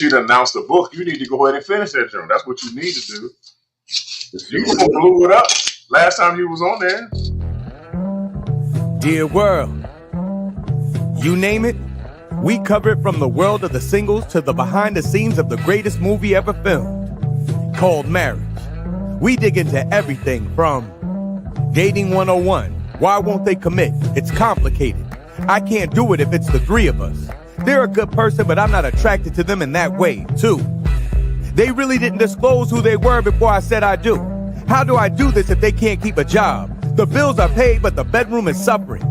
she'd announced the book. You need to go ahead and finish that journal. That's what you need to do. You blew it up last time you was on there. Dear world, you name it, we cover it from the world of the singles to the behind the scenes of the greatest movie ever filmed, called Marriage. We dig into everything from dating 101. Why won't they commit? It's complicated. I can't do it if it's the three of us. They're a good person, but I'm not attracted to them in that way, too. They really didn't disclose who they were before I said I do. How do I do this if they can't keep a job? The bills are paid, but the bedroom is suffering.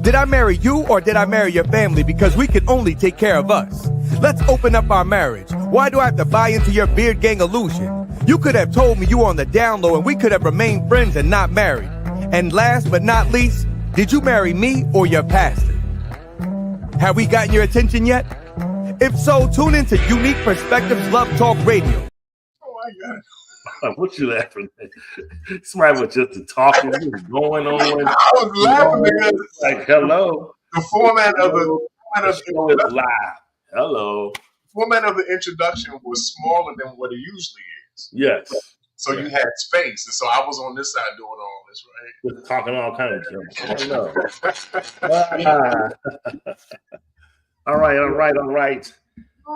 Did I marry you or did I marry your family? Because we can only take care of us. Let's open up our marriage. Why do I have to buy into your beard gang illusion? You could have told me you were on the down low and we could have remained friends and not married. And last but not least, did you marry me or your pastor? Have we gotten your attention yet? If so, tune into Unique Perspectives Love Talk Radio. Oh my God. What you laughing at? Somebody was just talking, going on. I was laughing because like, hello. The format of the show is live. Hello. The format of the introduction was smaller than what it usually is. Yes. So you had space, and so I was on this side doing all this, right? Just talking all kinds of stuff. All right.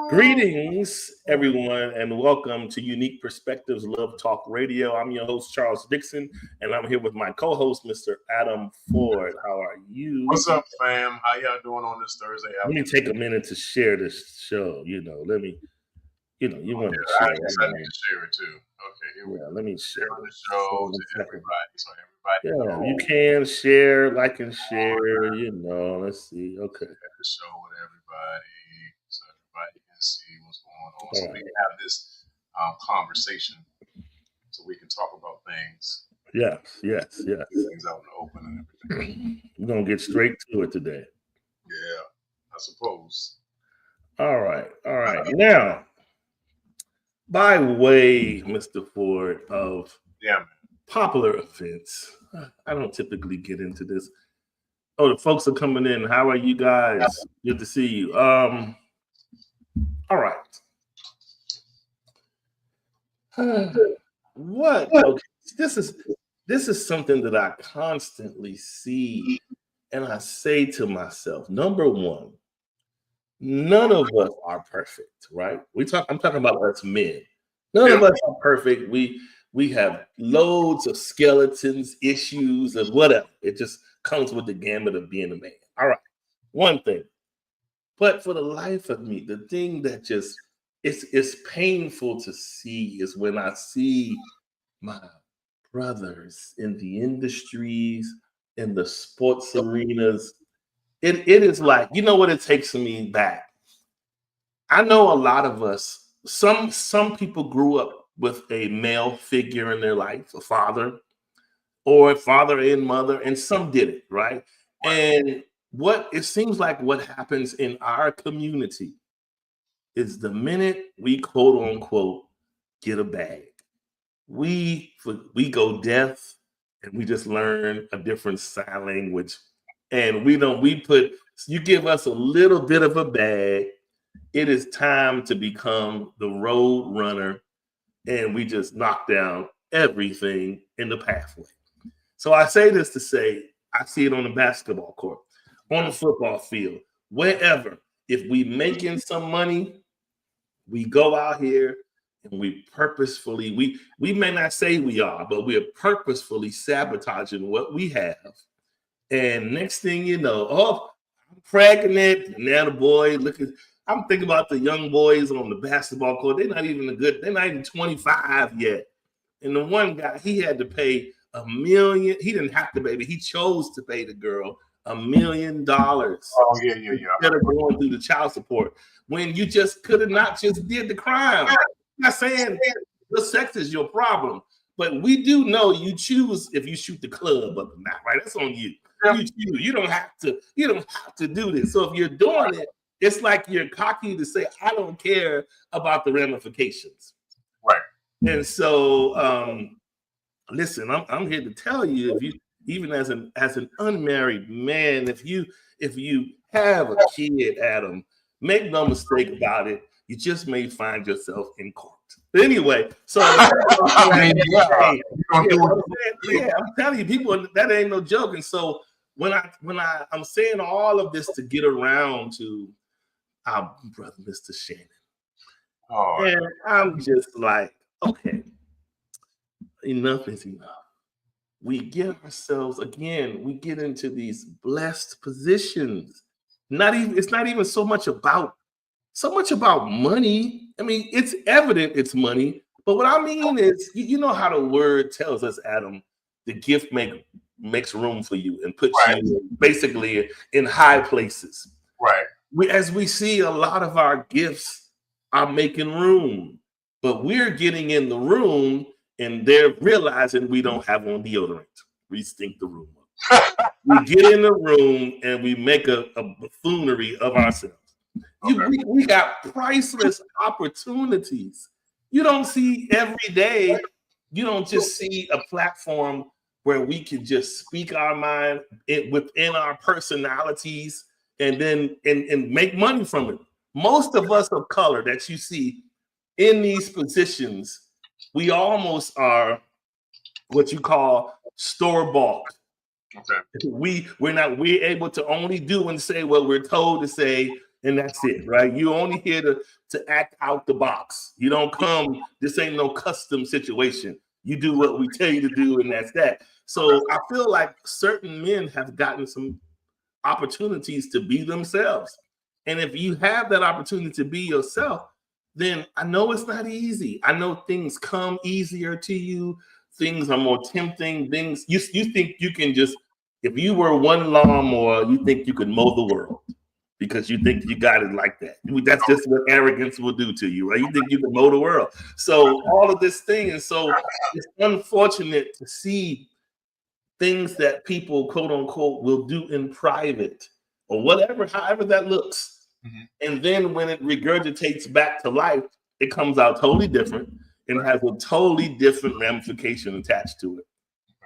Greetings, everyone, and welcome to Unique Perspectives Love Talk Radio. I'm your host, Charles Dixon, and I'm here with my co-host, Mr. Adam Ford. How are you? What's up, fam? How y'all doing on this Thursday? Let me take a minute to share this show. You want to share. I need to share it too. Okay, here we go. Let me share the show to everybody. So everybody, you can share, like and share. Let's see. Okay, share the show with everybody, so everybody can see what's going on. So we can have this conversation, so we can talk about things. Yes. Things out in the open and everything. We're gonna get straight to it today. Yeah, I suppose. All right. Now, by way, Mr. Ford, of popular events, I don't typically get into this. Oh, the folks are coming in. How are you guys? Good to see you. All right. What? Okay. This is something that I constantly see, and I say to myself, number one, none of us are perfect, right? I'm talking about us men. None of us are perfect. We have loads of skeletons, issues, and whatever. It just comes with the gamut of being a man. All right, one thing. But for the life of me, the thing that just it's painful to see is when I see my brothers in the industries, in the sports arenas. It is like, you know what, it takes me back. I know a lot of us, some people grew up with a male figure in their life, a father and mother, and some didn't, right? And what it seems like what happens in our community is the minute we quote unquote get a bag, we go deaf and we just learn a different sign language. And you give us a little bit of a bag, it is time to become the road runner, and we just knock down everything in the pathway. So I say this to say, I see it on the basketball court, on the football field, wherever. If we making some money, we go out here and we purposefully, we may not say we are, but we are purposefully sabotaging what we have. And next thing you know, I'm pregnant. And now the boy, I'm thinking about the young boys on the basketball court. They're not even 25 yet. And the one guy, he had to pay $1 million. He didn't have to pay, but he chose to pay the girl $1 million. Oh, yeah. Instead of going through the child support, when you just could have not just did the crime. I'm not saying the sex is your problem, but we do know you choose if you shoot the club up or not, right? That's on you. You don't have to do this. So if you're doing it, it's like you're cocky to say, I don't care about the ramifications. Right. And so listen, I'm here to tell you, if you, even as an unmarried man, if you have a kid, Adam, make no mistake about it, you just may find yourself in court. Anyway, so I mean, I'm telling you, people, that ain't no joke. And so when I'm saying all of this to get around to our brother, Mr. Shannon, and I'm just like, okay, enough is enough. We get ourselves, again, we get into these blessed positions. It's not even so much about money. I mean, it's evident it's money, but what I mean is, you know how the word tells us, Adam, the gift makes room for you and puts you basically in high places. Right. As we see, a lot of our gifts are making room, but we're getting in the room and they're realizing we don't have on deodorant. We stink the room up. We get in the room and we make a buffoonery of ourselves. We got priceless opportunities. You don't see every day. You don't just see a platform where we can just speak our mind within our personalities and then and make money from it. Most of us of color that you see in these positions, we almost are what you call store-bought. Okay. We're able to only do and say what we're told to say, and that's it, right? You're only here to act out the box. You don't come, this ain't no custom situation. You do what we tell you to do, and that's that. So I feel like certain men have gotten some opportunities to be themselves. And if you have that opportunity to be yourself, then I know it's not easy. I know things come easier to you. Things are more tempting. Things you think you can just, if you were one lawnmower, you think you could mow the world because you think you got it like that. That's just what arrogance will do to you, right? You think you can mow the world. So all of this thing, and so it's unfortunate to see things that people, quote unquote, will do in private or whatever, however that looks. Mm-hmm. And then when it regurgitates back to life, it comes out totally different and has a totally different ramification attached to it.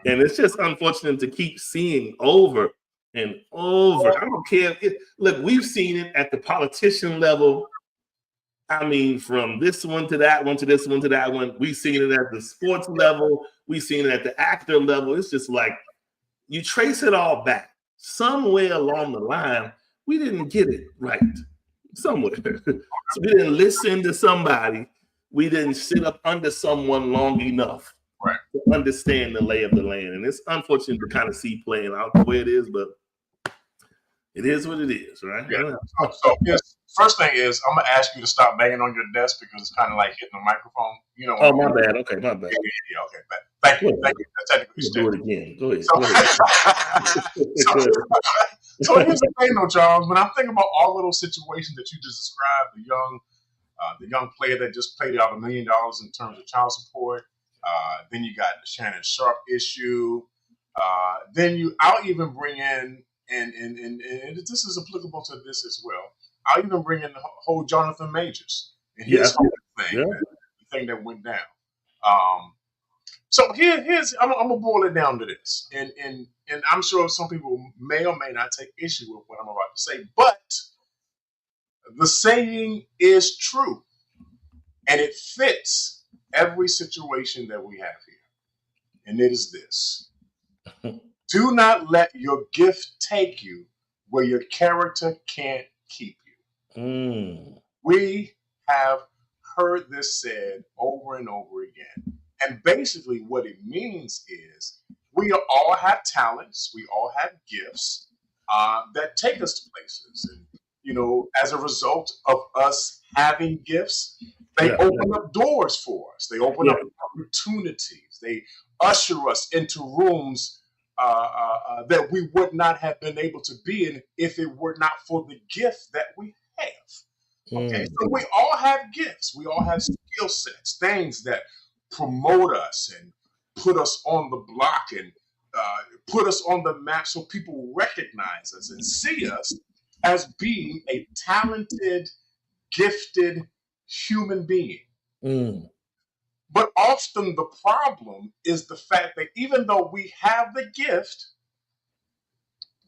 And it's just unfortunate to keep seeing over and over. I don't care. Look, we've seen it at the politician level. I mean, from this one to that one to this one to that one. We've seen it at the sports level. We've seen it at the actor level. It's just like you trace it all back. Somewhere along the line, we didn't get it right. Somewhere. So we didn't listen to somebody. We didn't sit up under someone long enough to understand the lay of the land. And it's unfortunate to kind of see playing out the way it is, but it is what it is, right? Yeah. So first thing is, I'm gonna ask you to stop banging on your desk because it's kind of like hitting the microphone. You know. Oh, my bad. Okay, my bad. Yeah, okay. Thank you. That's technically do it again. Go ahead. So here's the thing, though, Charles. When I'm thinking about all of those situations that you just described, the young player that just paid out $1 million in terms of child support. Then you got the Shannon Sharpe issue. I'll even bring in, and this is applicable to this as well. I'll even bring in the whole Jonathan Majors and his whole thing, the thing that went down. So here's I'm gonna boil it down to this, and I'm sure some people may or may not take issue with what I'm about to say, but the saying is true, and it fits every situation that we have here, and it is this: do not let your gift take you where your character can't keep you. We have heard this said over and over again. And basically what it means is we all have talents, we all have gifts that take us to places. And, as a result of us having gifts, they open up doors for us. They open up opportunities. They usher us into rooms that we would not have been able to be in if it were not for the gift that we have. Okay, so we all have gifts. We all have skill sets, things that promote us and put us on the block and put us on the map so people recognize us and see us as being a talented, gifted human being. But often the problem is the fact that even though we have the gift,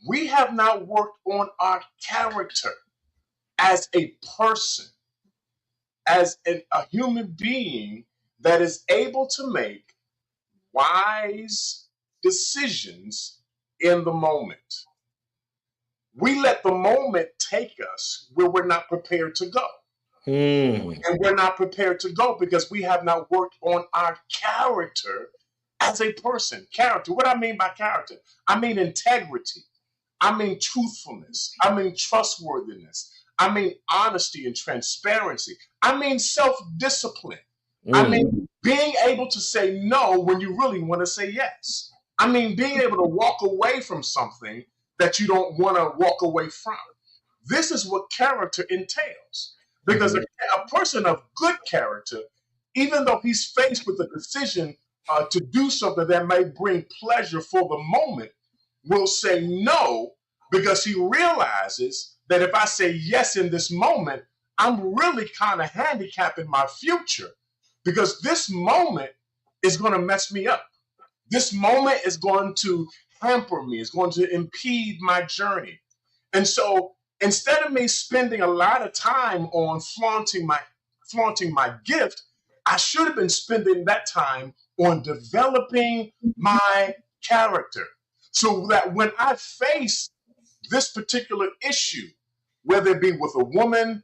we have not worked on our character as a person. as a human being that is able to make wise decisions in the moment. We let the moment take us where we're not prepared to go. And we're not prepared to go because we have not worked on our character as a person. Character. What I mean by character? I mean integrity. I mean truthfulness. I mean trustworthiness. I mean honesty and transparency. I mean self-discipline. I mean being able to say no when you really want to say yes. I mean being able to walk away from something that you don't want to walk away from. This is what character entails. Because a person of good character, even though he's faced with a decision to do something that may bring pleasure for the moment, will say no because he realizes that if I say yes in this moment, I'm really kind of handicapping my future because this moment is going to mess me up. This moment is going to hamper me. It's going to impede my journey. And so instead of me spending a lot of time on flaunting my gift, I should have been spending that time on developing my character so that when I face this particular issue, whether it be with a woman,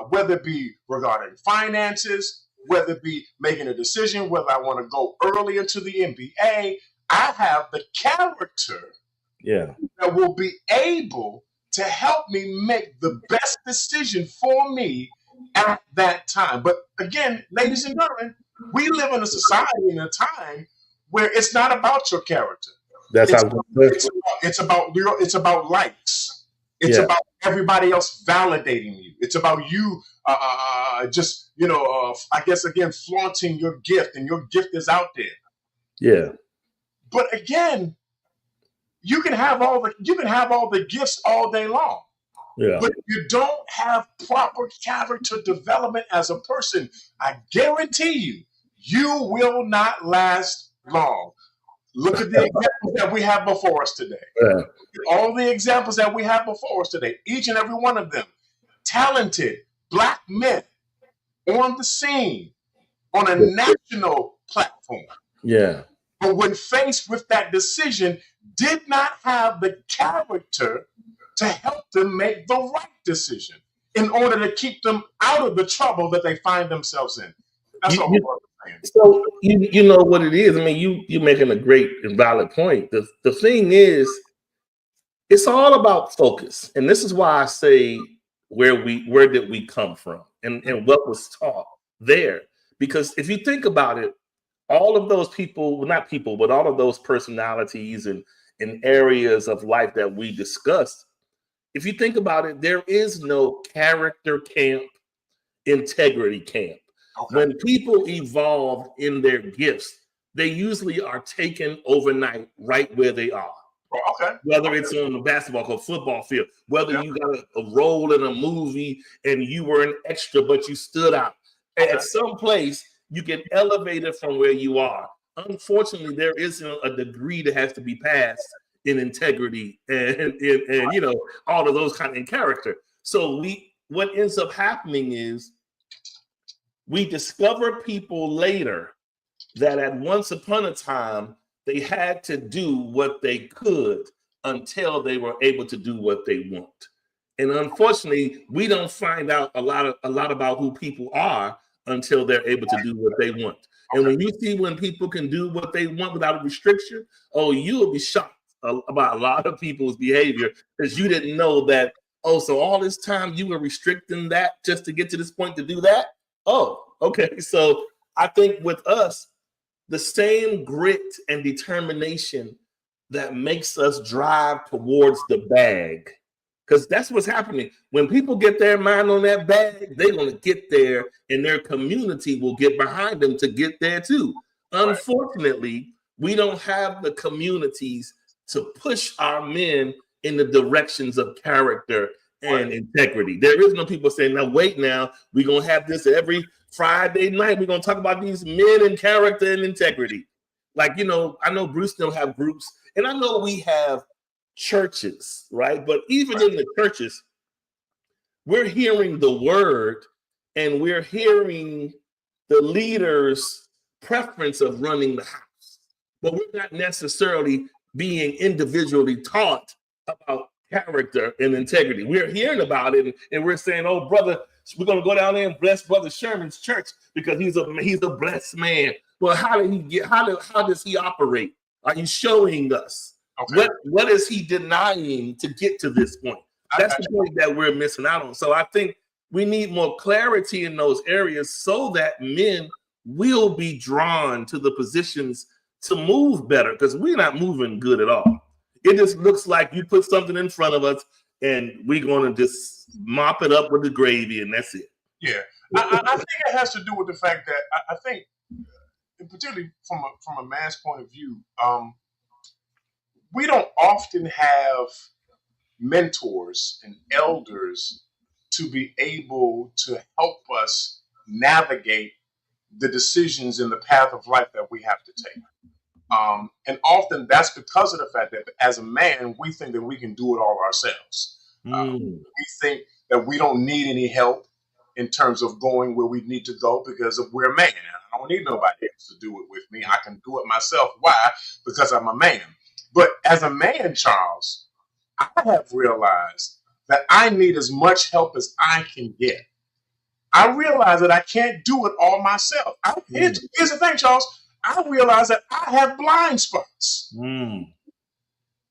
whether it be regarding finances, whether it be making a decision, whether I want to go early into the NBA, I have the character that will be able to help me make the best decision for me at that time. But again, ladies and gentlemen, we live in a society in a time where it's not about your character. That's it's about likes. It's about everybody else validating you. It's about you I guess again flaunting your gift, and your gift is out there. Yeah. But again, you can have all the gifts all day long. Yeah. But if you don't have proper character development as a person, I guarantee you will not last long. Look at the examples that we have before us today. Yeah. All the examples that we have before us today, each and every one of them, talented Black men on the scene on a national platform. Yeah. But when faced with that decision, did not have the character to help them make the right decision in order to keep them out of the trouble that they find themselves in. That's all I'm saying. So you know what it is. I mean, you're making a great and valid point. The thing is, it's all about focus. And this is why I say where did we come from and what was taught there. Because if you think about it, all of those people, well, not people, but all of those personalities and areas of life that we discussed, if you think about it, there is no character camp, integrity camp. Okay. When people evolve in their gifts, they usually are taken overnight right where they are. Okay. Whether it's on the basketball court, football field, whether you got a role in a movie and you were an extra, but you stood out. Okay. At some place, you get elevated from where you are. Unfortunately, there is a degree that has to be passed in integrity and all of those kind of in character. So what ends up happening is we discover people later that at once upon a time they had to do what they could until they were able to do what they want. And unfortunately, we don't find out a lot about who people are until they're able to do what they want. And when you see when people can do what they want without a restriction, you will be shocked about a lot of people's behavior because you didn't know that, so all this time you were restricting that just to get to this point to do that? Oh, okay. So I think with us, the same grit and determination that makes us drive towards the bag, because that's what's happening. When people get their mind on that bag, they're going to get there and their community will get behind them to get there too. Right. Unfortunately, we don't have the communities to push our men in the directions of character and integrity. There is no people saying, now wait now, we're going to have this every Friday night. We're going to talk about these men and character and integrity. Like, I know Bruce still have groups and I know we have churches, right? But even in the churches, we're hearing the word and we're hearing the leader's preference of running the house, but we're not necessarily being individually taught about character and integrity. We're hearing about it, and we're saying, "Oh, brother, we're going to go down there and bless Brother Sherman's church because he's a blessed man." Well, how did he get? How does he operate? Are you showing us what is he denying to get to this point? That's the point that we're missing out on. So I think we need more clarity in those areas so that men will be drawn to the positions to move better, because we're not moving good at all. It just looks like you put something in front of us and we're going to just mop it up with the gravy, and that's it. Yeah, I think it has to do with the fact that I think, particularly from a man's point of view, we don't often have mentors and elders to be able to help us navigate the decisions in the path of life that we have to take. And often that's because of the fact that as a man, we think that we can do it all ourselves. We think that we don't need any help in terms of going where we need to go because we're a man. I don't need nobody else to do it with me. I can do it myself. Why? Because I'm a man. But as a man, Charles, I have realized that I need as much help as I can get. I realize that I can't do it all myself. Here's the thing, Charles. I realize that I have blind spots. I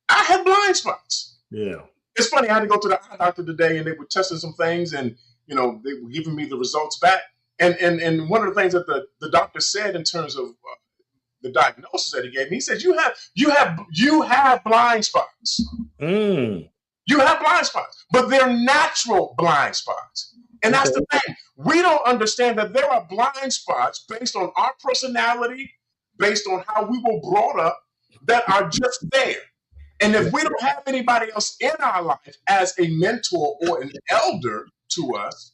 have blind spots. Yeah. It's funny. I had to go to the eye doctor today, and they were testing some things, and they were giving me the results back. And one of the things that the doctor said in terms of the diagnosis that he gave me, he said, you have blind spots. You have blind spots, but they're natural blind spots. And that's the thing. We don't understand that there are blind spots based on our personality, based on how we were brought up, that are just there. And if we don't have anybody else in our life as a mentor or an elder to us,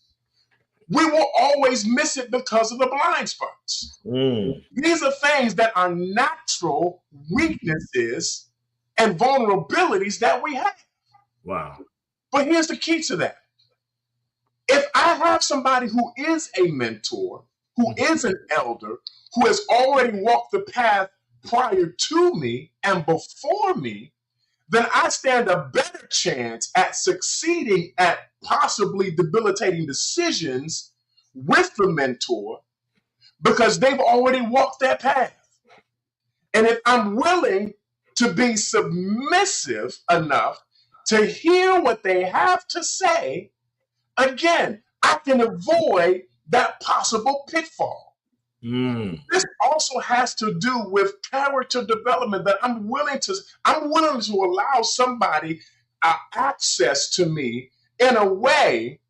we will always miss it because of the blind spots. These are things that are natural weaknesses and vulnerabilities that we have. Wow. But here's the key to that. If I have somebody who is a mentor, who is an elder, who has already walked the path prior to me and before me, then I stand a better chance at succeeding at possibly debilitating decisions with the mentor because they've already walked that path. And if I'm willing to be submissive enough to hear what they have to say, again, I can avoid that possible pitfall. This also has to do with character development, that I'm willing to allow somebody access to me in a way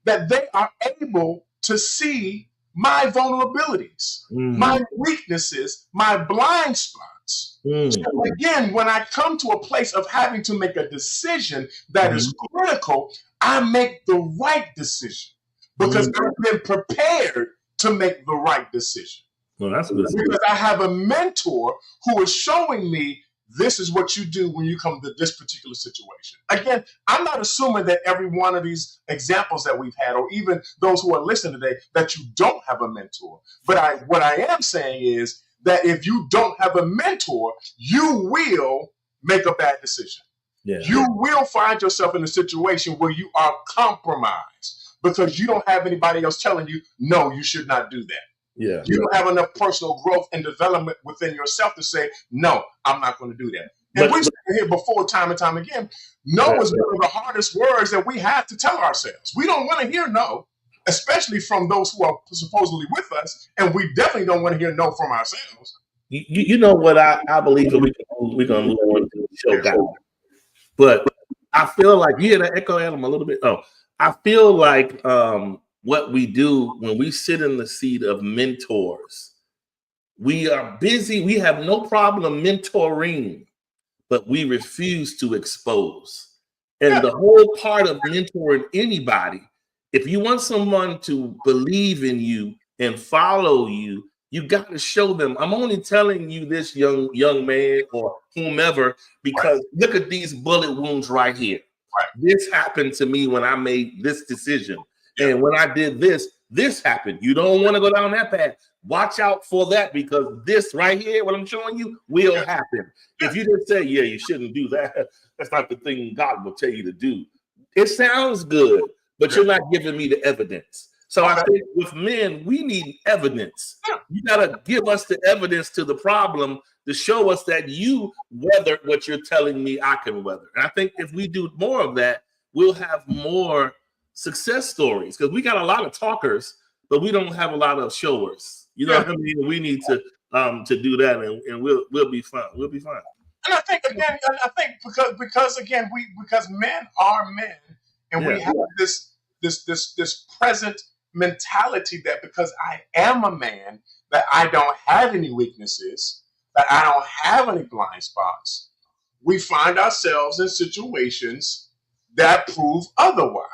that they are able to see my vulnerabilities, my weaknesses, my blind spots. So again, when I come to a place of having to make a decision that is critical, I make the right decision because I've been prepared to make the right decision. Well, that's good. Because I have a mentor who is showing me this is what you do when you come to this particular situation. Again, I'm not assuming that every one of these examples that we've had, or even those who are listening today, that you don't have a mentor. But what I am saying is that if you don't have a mentor, you will make a bad decision. Yeah. You will find yourself in a situation where you are compromised because you don't have anybody else telling you, no, you should not do that. Yeah. You don't have enough personal growth and development within yourself to say, no, I'm not going to do that. And we've been here before time and time again. No is one of the hardest words that we have to tell ourselves. We don't want to hear no, especially from those who are supposedly with us. And we definitely don't want to hear no from ourselves. You know what I believe that we're going to move on to the show, guys. But I feel like, you hear that echo, Adam, a little bit? Oh, I feel like what we do when we sit in the seat of mentors, we are busy. We have no problem mentoring, but we refuse to expose. And the whole part of mentoring anybody, if you want someone to believe in you and follow you, you got to show them. I'm only telling you this, young man or whomever, because look at these bullet wounds right here. This happened to me when I made this decision. And when I did this, this happened. You don't want to go down that path. Watch out for that, because this right here, what I'm showing you, will happen. If you just say, yeah, you shouldn't do that, that's not the thing God will tell you to do. It sounds good, but you're not giving me the evidence. So I think with men, we need evidence. You got to give us the evidence to the problem to show us that you weather what you're telling me I can weather. And I think if we do more of that, we'll have more success stories, because we got a lot of talkers, but we don't have a lot of showers. You know what I mean? We need to do that, and we'll be fine. We'll be fine. And I think again, because men are men, and we have this present mentality that because I am a man, that I don't have any weaknesses, that I don't have any blind spots. We find ourselves in situations that prove otherwise.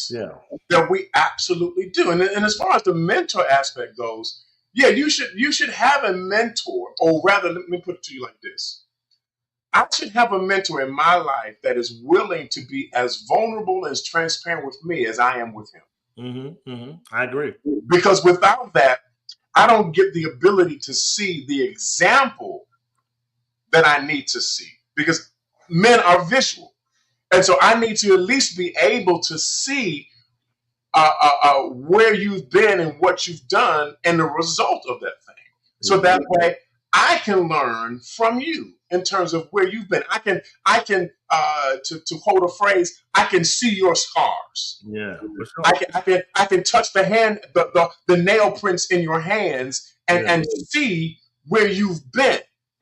Yeah, that we absolutely do. And as far as the mentor aspect goes, yeah, you should have a mentor, or rather, let me put it to you like this. I should have a mentor in my life that is willing to be as vulnerable, as transparent with me as I am with him. I agree. Because without that, I don't get the ability to see the example that I need to see. Because men are visual. And so I need to at least be able to see where you've been and what you've done and the result of that thing. So that way I can learn from you in terms of where you've been. I can to quote a phrase, I can see your scars. Yeah. Sure. I can touch the hand, the nail prints in your hands and see where you've been.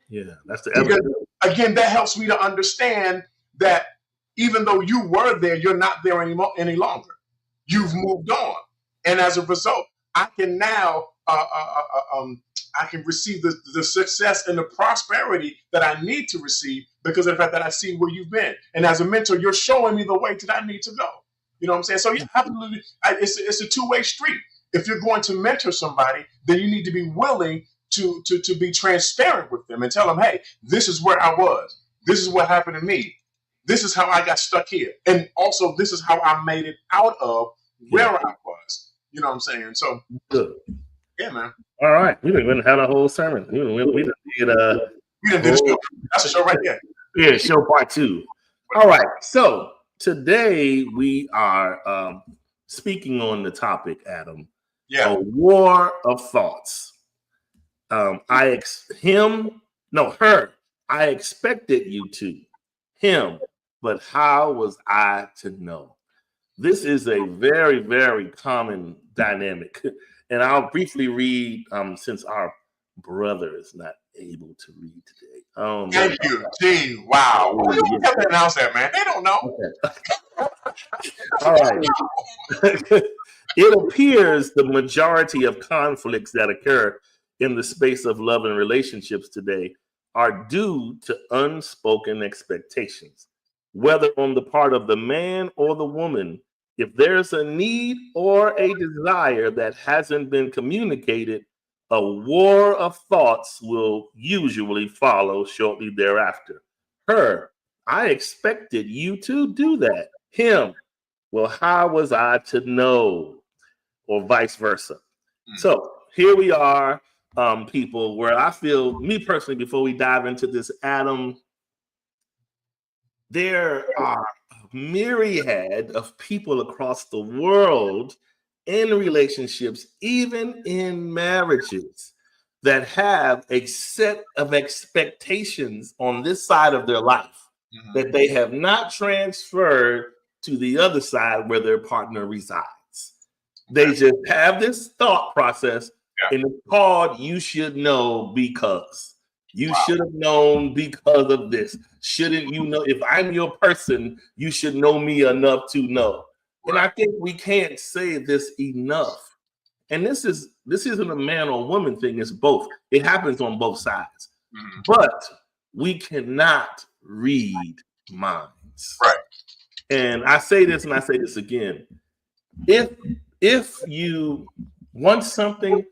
Yeah, that's the evidence. Because, again, that helps me to understand that even though you were there, you're not there any longer. You've moved on, and as a result, I can now I can receive the success and the prosperity that I need to receive because of the fact that I see where you've been. And as a mentor, you're showing me the way that I need to go. You know what I'm saying? So yeah, absolutely, it's a two-way street. If you're going to mentor somebody, then you need to be willing to be transparent with them and tell them, hey, this is where I was. This is what happened to me. This is how I got stuck here. And also, this is how I made it out of where I was. You know what I'm saying? So, good. Yeah, man. All right. We didn't have a whole sermon. We didn't do show. That's a show right there. Yeah, show part 2. All right. So, today we are speaking on the topic, Adam. Yeah. A war of thoughts. Her. I expected you to. Him. But how was I to know? This is a very, very common dynamic. And I'll briefly read, since our brother is not able to read today. Thank you. Gee, wow. You don't have to announce that, man. They don't know. Okay. All right. It appears the majority of conflicts that occur in the space of love and relationships today are due to unspoken expectations, whether on the part of the man or the woman. If there's a need or a desire that hasn't been communicated, a war of thoughts will usually follow shortly thereafter. Her, I expected you to do that. Him, well, how was I to know? Or vice versa. So here we are, people, where I feel, me personally, before we dive into this, Adam, there are a myriad of people across the world in relationships, even in marriages, that have a set of expectations on this side of their life that they have not transferred to the other side where their partner resides. They just have this thought process, and it's called "you should know because." You should have known because of this. Shouldn't you know? If I'm your person, you should know me enough to know. And I think we can't say this enough. And this isn't a man or woman thing. It's both. It happens on both sides. But we cannot read minds. Right. And I say this and I say this again. If you want something,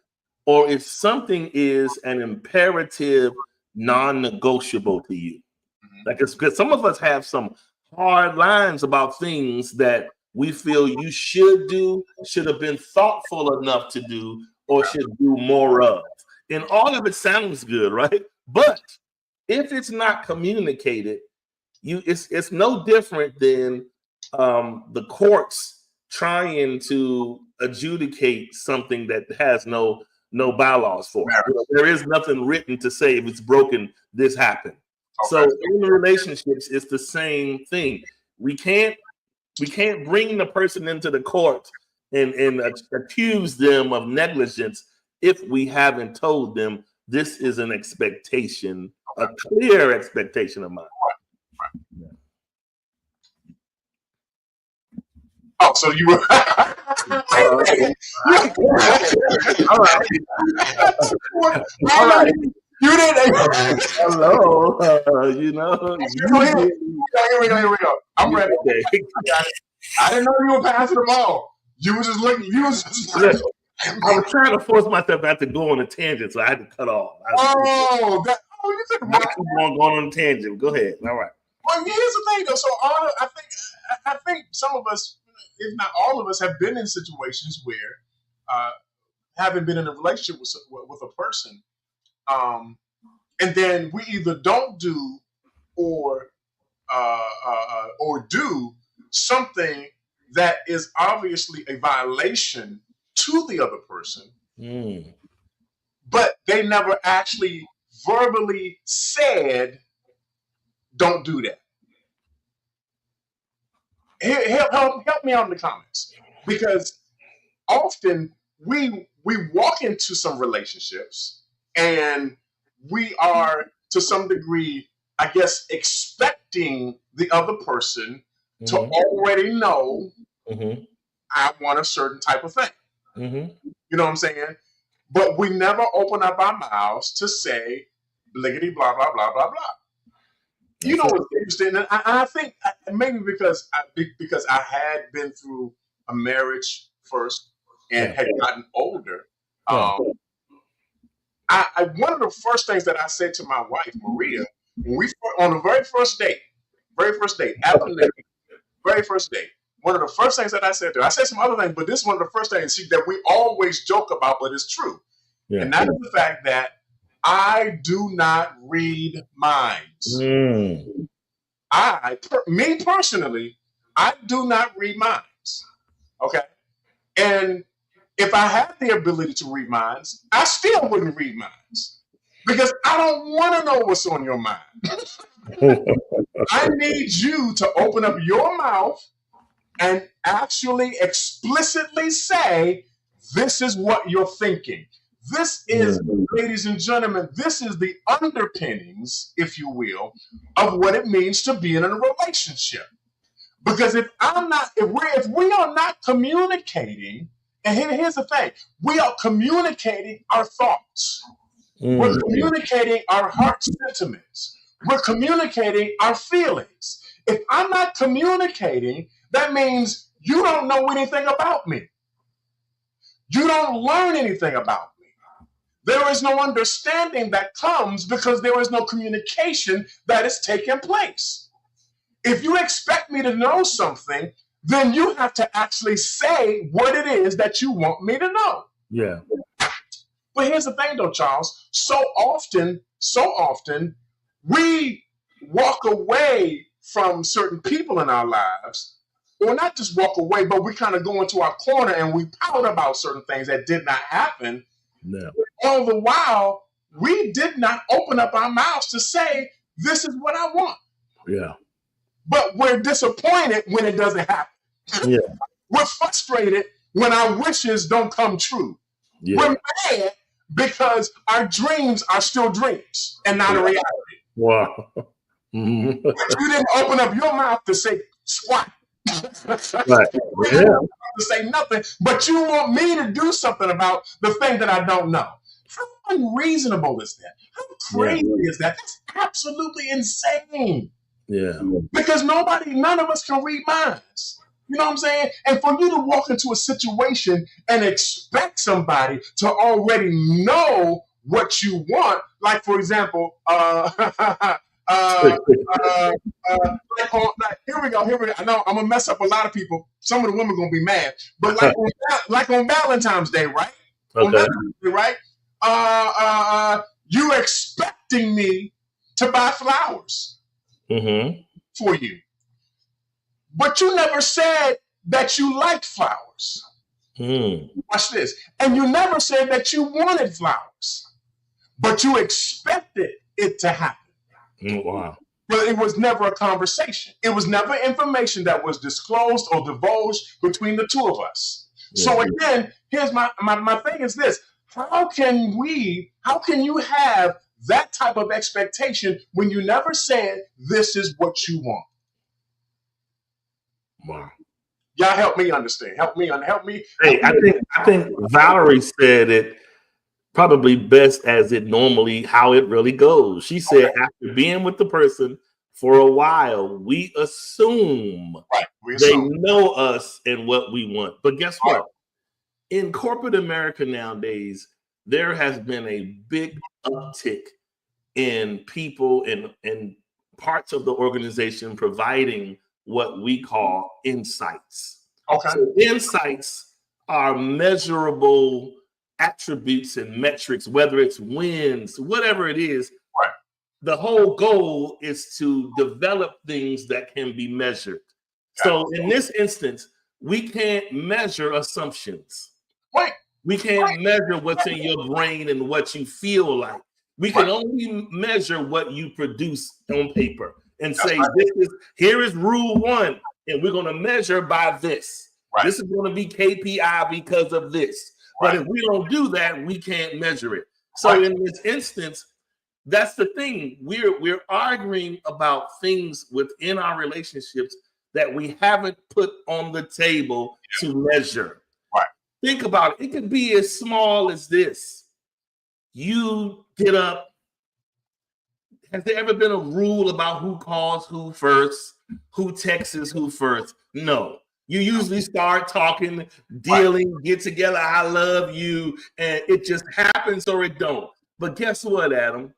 or if something is an imperative, non-negotiable to you, like it's because some of us have some hard lines about things that we feel you should have been thoughtful enough to do, or should do more of. And all of it sounds good, right? But if it's not communicated, it's no different than the courts trying to adjudicate something that has no bylaws for. There is nothing written to say if it's broken, this happened. Okay. So in the relationships, it's the same thing. We can't bring the person into the court and accuse them of negligence if we haven't told them this is an expectation, a clear expectation of mine. Yeah. Oh, so you were all right. You didn't. Hello. You know. Here we go. I'm ready. Okay. I didn't know you were passing the ball. You were just looking. I was trying to force myself not to go on a tangent, so I had to cut off. You took going on a tangent. Go ahead. All right. Well, here's the thing, though. So I think some of us, if not all of us, have been in situations where, having been in a relationship with a person, and then we either don't do or do something that is obviously a violation to the other person, but they never actually verbally said, "Don't do that." Help me out in the comments, because often we walk into some relationships and we are, to some degree, I guess, expecting the other person to already know I want a certain type of thing. You know what I'm saying? But we never open up our mouths to say, bliggity, blah, blah, blah, blah, blah. You know what's interesting? And I think maybe because I had been through a marriage first and had gotten older. One of the first things that I said to my wife, Maria, when on the very first date, after marriage, very first date, one of the first things that I said to her, I said some other things, but this is one of the first things that we always joke about, but it's true. Yeah. And that is the fact that I do not read minds. Me personally, I do not read minds. Okay. And if I had the ability to read minds, I still wouldn't read minds, because I don't want to know what's on your mind. I need you to open up your mouth and actually explicitly say, this is what you're thinking. This is, ladies and gentlemen, this is the underpinnings, if you will, of what it means to be in a relationship. Because if we are not communicating, and here's the thing, we are communicating our thoughts. We're communicating our heart sentiments. We're communicating our feelings. If I'm not communicating, that means you don't know anything about me. You don't learn anything about me. There is no understanding that comes because there is no communication that is taking place. If you expect me to know something, then you have to actually say what it is that you want me to know. Yeah. But here's the thing, though, Charles. So often, we walk away from certain people in our lives, or not just walk away, but we kind of go into our corner and we pout about certain things that did not happen. No. All the while, we did not open up our mouths to say, this is what I want. Yeah. But we're disappointed when it doesn't happen. Yeah. We're frustrated when our wishes don't come true. Yeah. We're mad because our dreams are still dreams and not a reality. Wow. You didn't open up your mouth to say squat. Right. Yeah. To say nothing, but you want me to do something about the thing that I don't know. How unreasonable is that? How crazy is that? That's absolutely insane. Yeah. Because none of us can read minds. You know what I'm saying? And for you to walk into a situation and expect somebody to already know what you want, like, for example, Here we go. I know I'm gonna mess up a lot of people. Some of the women are gonna be mad, but like on Valentine's Day, right? Okay. On Valentine's Day, right? You expecting me to buy flowers for you, but you never said that you liked flowers. Watch this, and you never said that you wanted flowers, but you expected it to happen. Wow. But it was never a conversation. It was never information that was disclosed or divulged between the two of us. Yeah. So again, here's my thing is this. How can you have that type of expectation when you never said this is what you want? Wow. Y'all help me understand. Help me. Hey, I think Valerie said it probably best as it normally, how it really goes. She said, after being with the person for a while, we assume they know us and what we want. But guess what? In corporate America nowadays, there has been a big uptick in people and parts of the organization providing what we call insights. Okay. So insights are measurable attributes and metrics, whether it's wins, whatever it is. Right. The whole goal is to develop things that can be measured. So in this instance, we can't measure assumptions. Right. We can't measure what's in your brain and what you feel like. We can only measure what you produce on paper and say, here is rule 1, and we're going to measure by this. Right. This is going to be KPI because of this. But if we don't do that, we can't measure it. So in this instance, that's the thing. We're arguing about things within our relationships that we haven't put on the table to measure. Right. Think about it. It could be as small as this. You get up. Has there ever been a rule about who calls who first, who texts who first? No. You usually start talking, dealing, get together, I love you, and it just happens or it don't. But guess what, Adam?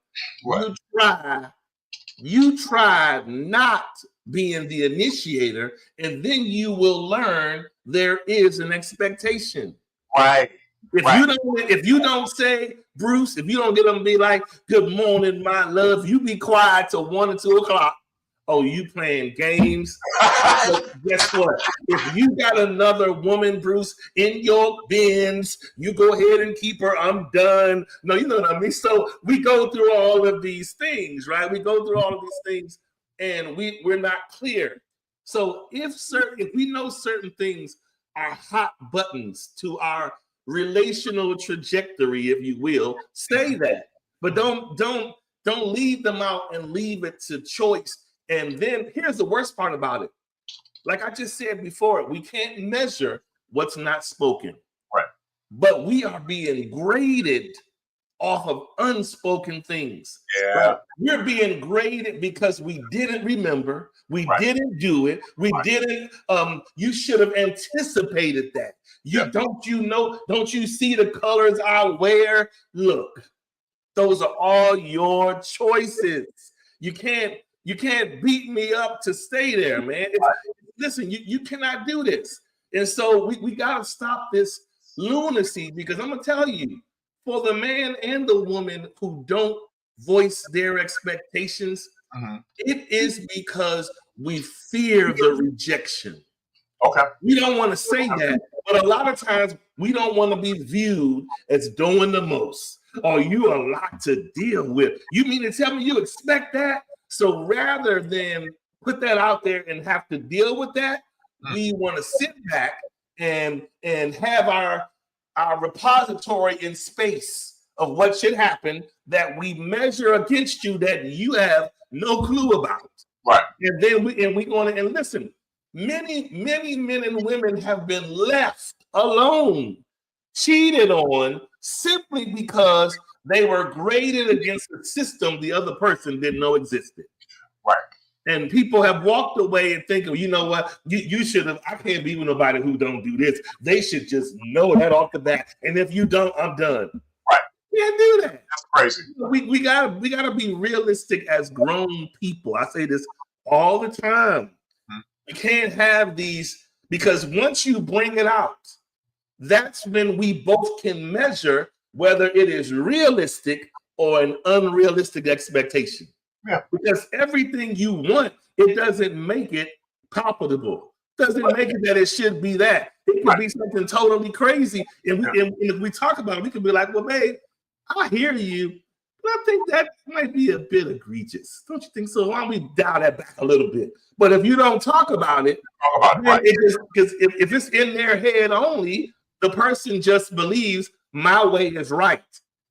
You try not being the initiator, and then you will learn there is an expectation. Right. If you don't say, Bruce, if you don't get them to be like, good morning, my love, you be quiet till 1 or 2 o'clock. Oh, you playing games? Guess what? If you got another woman, Bruce, in your bins, you go ahead and keep her. I'm done. No, you know what I mean? So we go through all of these things, right? We go through all of these things and we're not clear. So if we know certain things are hot buttons to our relational trajectory, if you will, say that. But don't leave them out and leave it to choice. And then here's the worst part about it. Like I just said before, we can't measure what's not spoken. Right. But we are being graded off of unspoken things. Yeah. Right? We're being graded because we didn't remember. We didn't do it. We didn't. You should have anticipated that. Don't you see the colors I wear? Look, those are all your choices. You can't beat me up to stay there, man. Listen, you cannot do this. And so we got to stop this lunacy, because I'm going to tell you, for the man and the woman who don't voice their expectations, it is because we fear the rejection. Okay. We don't want to say that, but a lot of times we don't want to be viewed as doing the most. Oh, you a lot to deal with. You mean to tell me you expect that? So rather than put that out there and have to deal with that, we want to sit back and have our repository in space of what should happen that we measure against you that you have no clue about. Right. And then we going to, and listen, many men and women have been left alone, cheated on, simply because they were graded against the system the other person didn't know existed. Right. And people have walked away and thinking, you know what, you should have, I can't be with nobody who don't do this. They should just know that off the bat. And if you don't, I'm done. Right. You can't do that. That's crazy. We gotta be realistic as grown people. I say this all the time. We can't have these, because once you bring it out, that's when we both can measure whether it is realistic or an unrealistic expectation. Yeah. Because everything you want, it doesn't make it palpable. Doesn't make it that it should be that. It could be something totally crazy. And if we talk about it, we could be like, well, babe, I hear you, but I think that might be a bit egregious. Don't you think so? Why don't we dial that back a little bit? But if you don't talk about it, because if it's in their head only, the person just believes my way is right.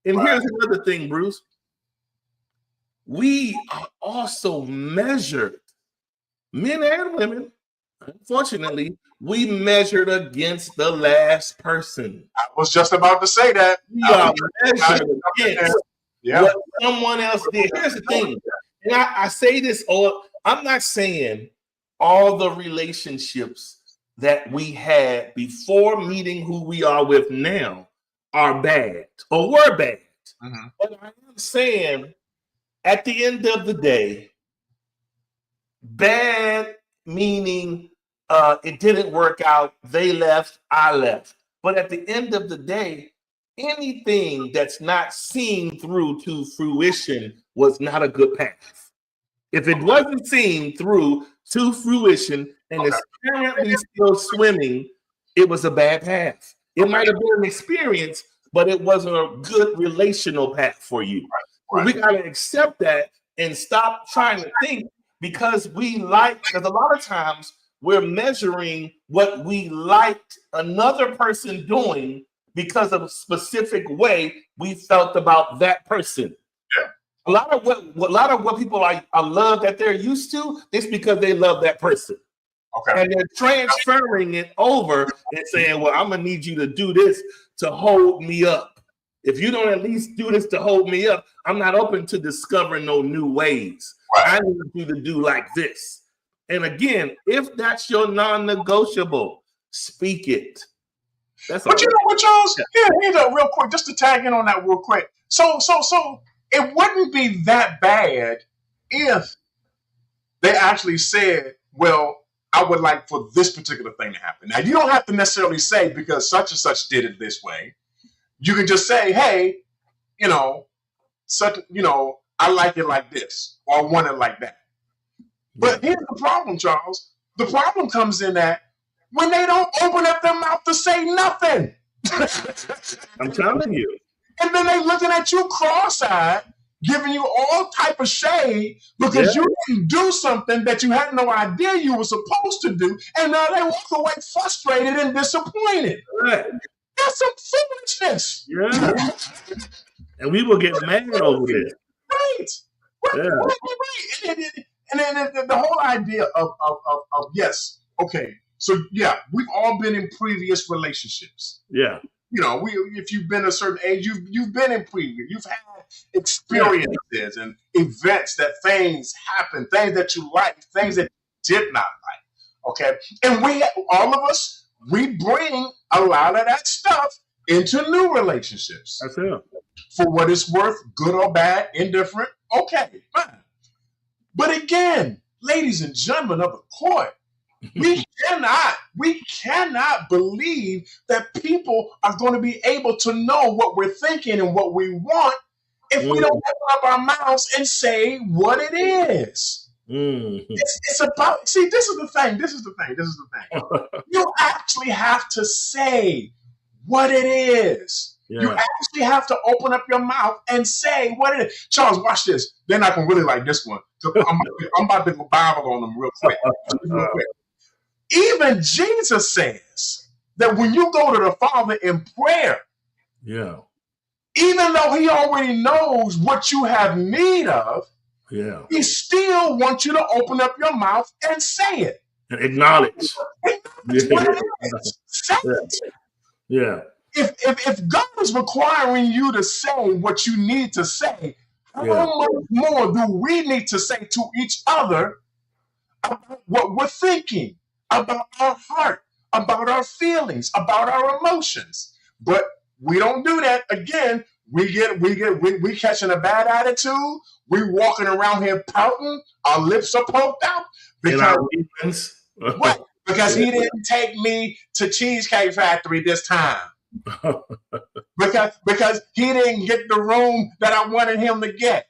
And here's another thing, Bruce. We are also measured, men and women. Unfortunately, we measured against the last person. I was just about to say that. We are measured against what someone else did. Here's the thing, and I say this, I'm not saying all the relationships that we had before meeting who we are with now are bad or were bad. But I am saying at the end of the day, bad meaning it didn't work out, they left, I left. But at the end of the day, anything that's not seen through to fruition was not a good path. If it wasn't seen through to fruition and it's currently still swimming, it was a bad path. It might have been an experience, but it wasn't a good relational path for you. We got to accept that and stop trying to think because a lot of times we're measuring what we liked another person doing because of a specific way we felt about that person. A lot of what people I love that they're used to, it's because they love that person. And they're transferring it over and saying, well, I'm gonna need you to do this to hold me up. If you don't at least do this to hold me up, I'm not open to discovering no new ways. I need you to do like this. And again, if that's your non-negotiable, speak it. That's but you know what, Charles? Here's a real quick, just to tag in on that real quick. So it wouldn't be that bad if they actually said, well, I would like for this particular thing to happen. Now, you don't have to necessarily say because such and such did it this way. You can just say, hey, I like it like this, or I want it like that. But here's the problem, Charles. The problem comes in that when they don't open up their mouth to say nothing. I'm telling you. And then they looking at you cross-eyed, giving you all type of shade because you didn't do something that you had no idea you were supposed to do, and now they walk away frustrated and disappointed. That's some foolishness. And we will get mad over this. Right. And then the whole idea of yes, okay. So we've all been in previous relationships. If you've been a certain age, you've been in previous. You've had experiences and events that things happen, things that you like, things that you did not like. Okay, and all of us, we bring a lot of that stuff into new relationships. That's it. For what it's worth, good or bad, indifferent. Okay, fine. But again, ladies and gentlemen of the court, we cannot believe that people are going to be able to know what we're thinking and what we want if we don't open up our mouths and say what it is. It's about, this is the thing. You actually have to say what it is. You actually have to open up your mouth and say what it is. Charles, watch this. They're not going to really like this one. I'm about to go Bible on them real quick. Even Jesus says that when you go to the Father in prayer, even though he already knows what you have need of, he still wants you to open up your mouth and say it. And acknowledge. What it is. Say it. If God is requiring you to say what you need to say, how much more do we need to say to each other about what we're thinking, about our heart, about our feelings, about our emotions? But we don't do that. Again, we catching a bad attitude. We walking around here pouting. Our lips are poked out because what? Because he didn't take me to Cheesecake Factory this time. because he didn't get the room that I wanted him to get.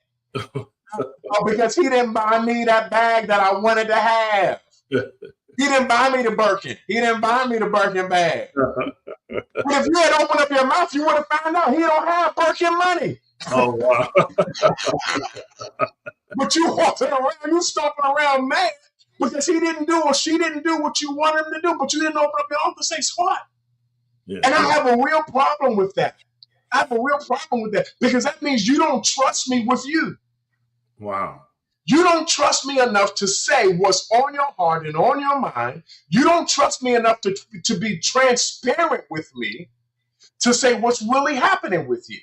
Because he didn't buy me that bag that I wanted to have. He didn't buy me the Birkin. He didn't buy me the Birkin bag. But if you had opened up your mouth, you would have found out he don't have Birkin money. Oh, wow. But you walking around, you stomping around mad because he didn't do or she didn't do what you wanted him to do, but you didn't open up your mouth to say squat. Yeah, and I have a real problem with that. Because that means you don't trust me with you. Wow. You don't trust me enough to say what's on your heart and on your mind. You don't trust me enough to be transparent with me, to say what's really happening with you,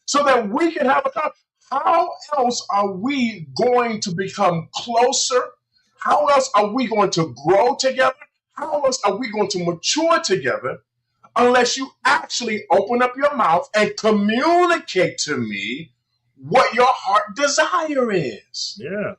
so that we can have a conversation. How else are we going to become closer? How else are we going to grow together? How else are we going to mature together unless you actually open up your mouth and communicate to me what your heart desire is? Yeah.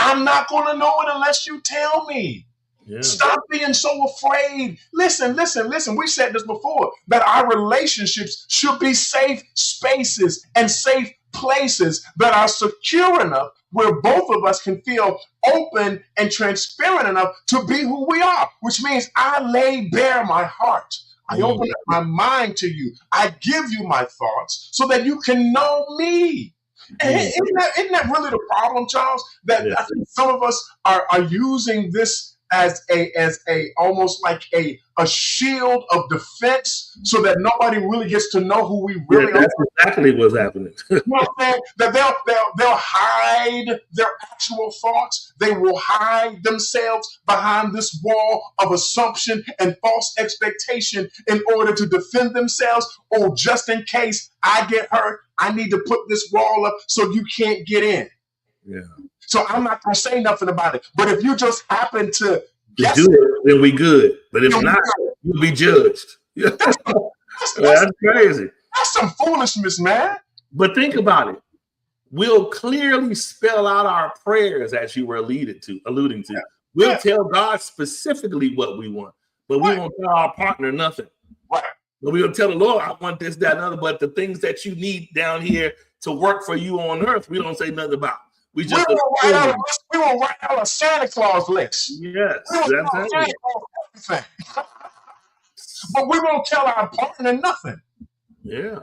I'm not going to know it unless you tell me. Yeah. Stop being so afraid. Listen. We said this before, that our relationships should be safe spaces and safe places that are secure enough where both of us can feel open and transparent enough to be who we are, which means I lay bare my heart. I open up my mind to you. I give you my thoughts so that you can know me. And isn't that really the problem, Charles? That I think some of us are using this as a almost like a shield of defense, so that nobody really gets to know who we really are. That's exactly what's happening. You know what I'm saying? That they'll hide their actual thoughts. They will hide themselves behind this wall of assumption and false expectation in order to defend themselves. Oh, just in case I get hurt, I need to put this wall up so you can't get in. Yeah. So I'm not going to say nothing about it. But if you just happen to do it, then we good. But if not, you'll be judged. That's crazy. That's some foolishness, man. But think about it. We'll clearly spell out our prayers, as you were alluding to. Yeah. We'll tell God specifically what we want, but we won't tell our partner nothing. Right. But we'll tell the Lord, I want this, that, and other. But the things that you need down here to work for you on earth, we don't say nothing about. We will write out a Santa Claus list. Yes, everything. But we won't tell our partner nothing. Yeah.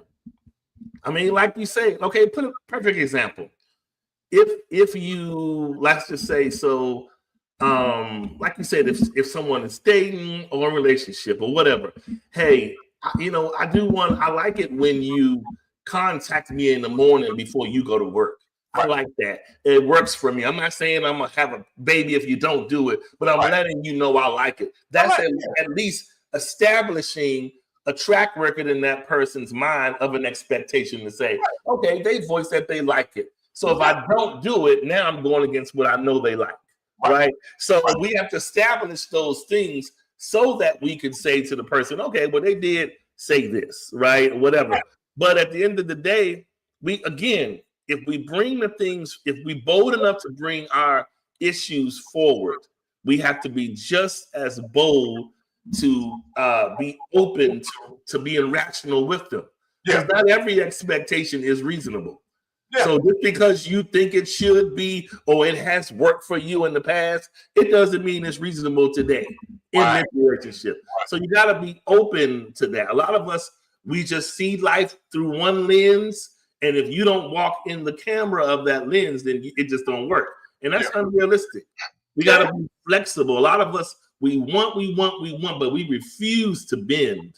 I mean, like you say, okay, put a perfect example. If you, let's just say, so like you said, if someone is dating or a relationship or whatever, hey, I like it when you contact me in the morning before you go to work. I like that. It works for me. I'm not saying I'm going to have a baby if you don't do it, but I'm letting you know I like it. That's at least establishing a track record in that person's mind of an expectation to say, okay, they voiced that they like it. So if I don't do it, now I'm going against what I know they like, right? So we have to establish those things so that we can say to the person, okay, well, they did say this, right? Whatever. But at the end of the day, if we bring the things, if we bold enough to bring our issues forward, we have to be just as bold to be open to being rational with them. Because not every expectation is reasonable. Yeah. So just because you think it should be or it has worked for you in the past, it doesn't mean it's reasonable today in this relationship. So you got to be open to that. A lot of us, we just see life through one lens. And if you don't walk in the camera of that lens, then it just don't work. And that's unrealistic. We got to be flexible. A lot of us, we want, but we refuse to bend.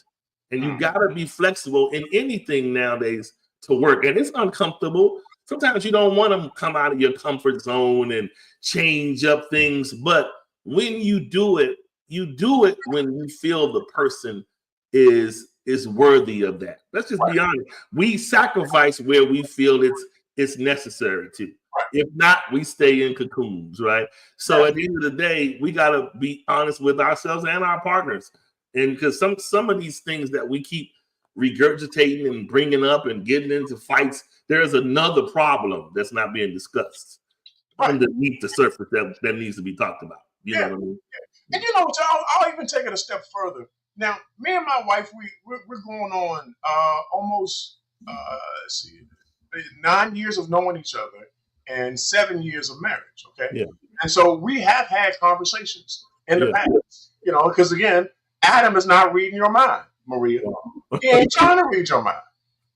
And you got to be flexible in anything nowadays to work. And it's uncomfortable. Sometimes you don't want to come out of your comfort zone and change up things. But when you do it when you feel the person is worthy of that. Let's just be honest. We sacrifice where we feel it's necessary to. If not, we stay in cocoons, right? So at the end of the day, we got to be honest with ourselves and our partners. And because some of these things that we keep regurgitating and bringing up and getting into fights. There's another problem that's not being discussed underneath the surface that needs to be talked about. You know what I mean? And I'll even take it a step further. Now, me and my wife, we're going on almost 9 years of knowing each other and 7 years of marriage. Okay, yeah. And so we have had conversations in the past. Because again, Adam is not reading your mind, Maria. He ain't trying to read your mind.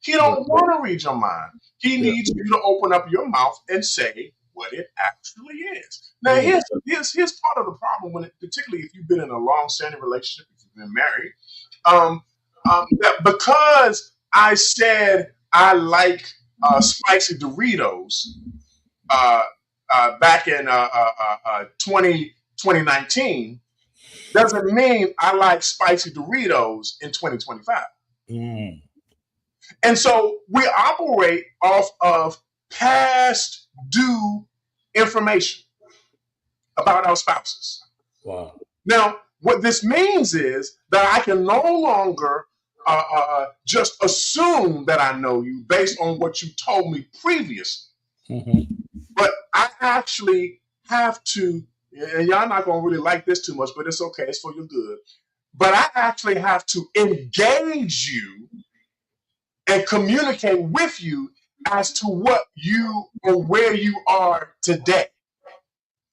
He don't want to read your mind. He needs you to open up your mouth and say what it actually is. Now, here's part of the problem particularly if you've been in a long-standing relationship, if you've been married, that because I said I like spicy Doritos back in 2019, doesn't mean I like spicy Doritos in 2025. And so we operate off of past due information about our spouses. Wow. Now, what this means is that I can no longer just assume that I know you based on what you told me previously. But I actually have to, and y'all not going to really like this too much, but it's okay. It's for your good. But I actually have to engage you and communicate with you as to what you or where you are today.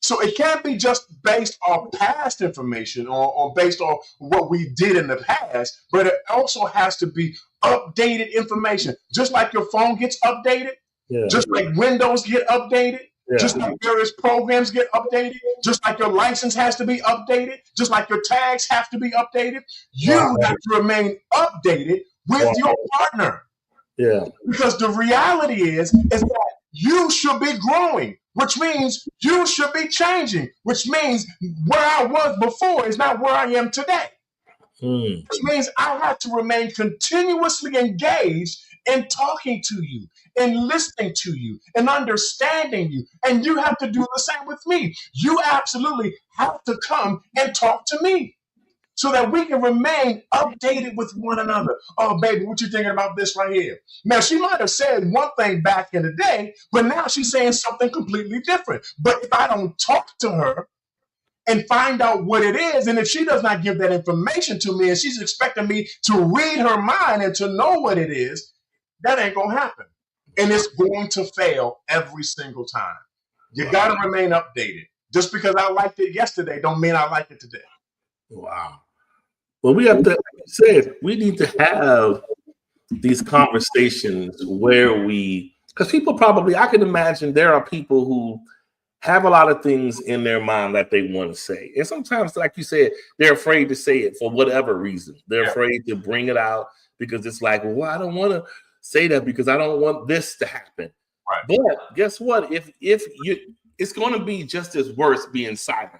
So it can't be just based on past information or based on what we did in the past, but it also has to be updated information. Just like your phone gets updated, just like Windows get updated, just like various programs get updated, just like your license has to be updated, just like your tags have to be updated. You have to remain updated with your partner. Yeah. Because the reality is that you should be growing, which means you should be changing, which means where I was before is not where I am today. Which means I have to remain continuously engaged in talking to you, in listening to you, and understanding you. And you have to do the same with me. You absolutely have to come and talk to me so that we can remain updated with one another. Oh, baby, what you thinking about this right here? Now, she might have said one thing back in the day, but now she's saying something completely different. But if I don't talk to her and find out what it is, and if she does not give that information to me and she's expecting me to read her mind and to know what it is, that ain't going to happen. And it's going to fail every single time. You got to remain updated. Just because I liked it yesterday don't mean I like it today. Wow. Well, we have to, like you said, we need to have these conversations where because people probably, I can imagine there are people who have a lot of things in their mind that they want to say. And sometimes, like you said, they're afraid to say it for whatever reason. They're afraid to bring it out because it's like, well, I don't want to say that because I don't want this to happen. Right. But guess what? If it's going to be just as worse being silent.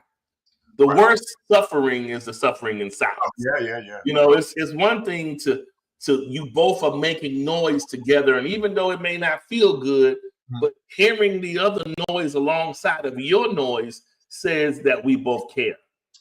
The worst suffering is the suffering in silence. Yeah. It's one thing to you both are making noise together, and even though it may not feel good, but hearing the other noise alongside of your noise says that we both care.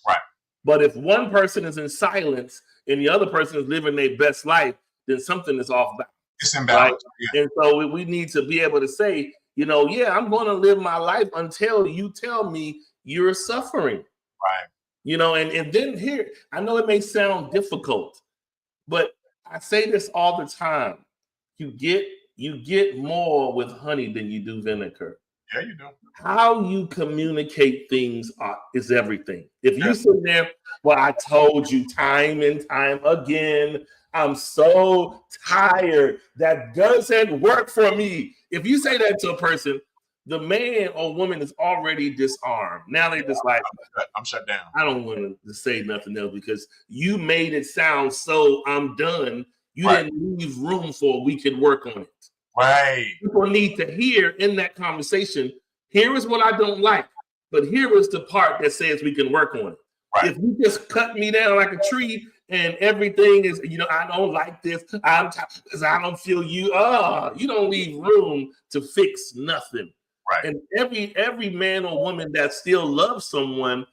Right. But if one person is in silence and the other person is living their best life, then something is off balance. It's imbalanced. Right? Yeah. And so we need to be able to say, I'm going to live my life until you tell me you're suffering. Right. And then here, I know it may sound difficult, but I say this all the time. You get more with honey than you do vinegar. Yeah, you do. How you communicate things is everything. If you sit there, well, I told you time and time again, I'm so tired. That doesn't work for me. If you say that to a person, the man or woman is already disarmed. Now they're just like, I'm shut down. I don't want to say nothing else because you made it sound so I'm done. You didn't leave room for we can work on it. Right. People need to hear in that conversation, here is what I don't like, but here is the part that says we can work on it. Right. If you just cut me down like a tree and everything is, I don't like this, because I don't feel you. You don't leave room to fix nothing. Right. And every man or woman that still loves someone,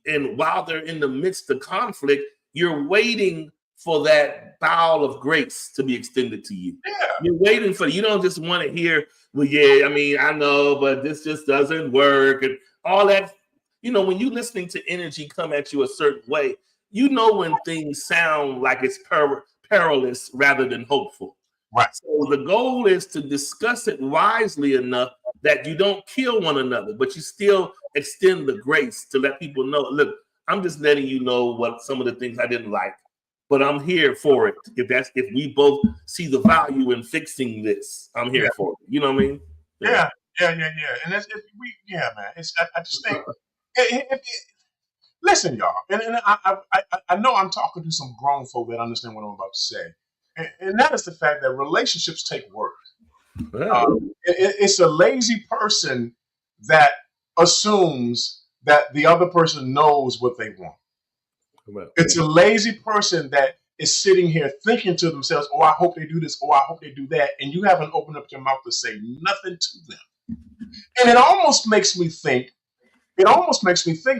and while they're in the midst of conflict, you're waiting for that bowel of grace to be extended to you. Yeah. You're waiting for, you don't just want to hear, well, yeah, I mean, I know, but this just doesn't work. And all that, you know, when you're listening to energy come at you a certain way, you know when things sound like it's perilous rather than hopeful. Right. So the goal is to discuss it wisely enough that you don't kill one another, but you still extend the grace to let people know, look, I'm just letting you know what some of the things I didn't like, but I'm here for it. If we both see the value in fixing this, I'm here for it. You know what I mean? Yeah. And man. I just think, listen, y'all, and I know I'm talking to some grown folk that understand what I'm about to say, and that is the fact that relationships take work. Yeah. It's a lazy person that assumes that the other person knows what they want. It's a lazy person that is sitting here thinking to themselves, oh, I hope they do this, oh, I hope they do that, and you haven't opened up your mouth to say nothing to them. And it almost makes me think,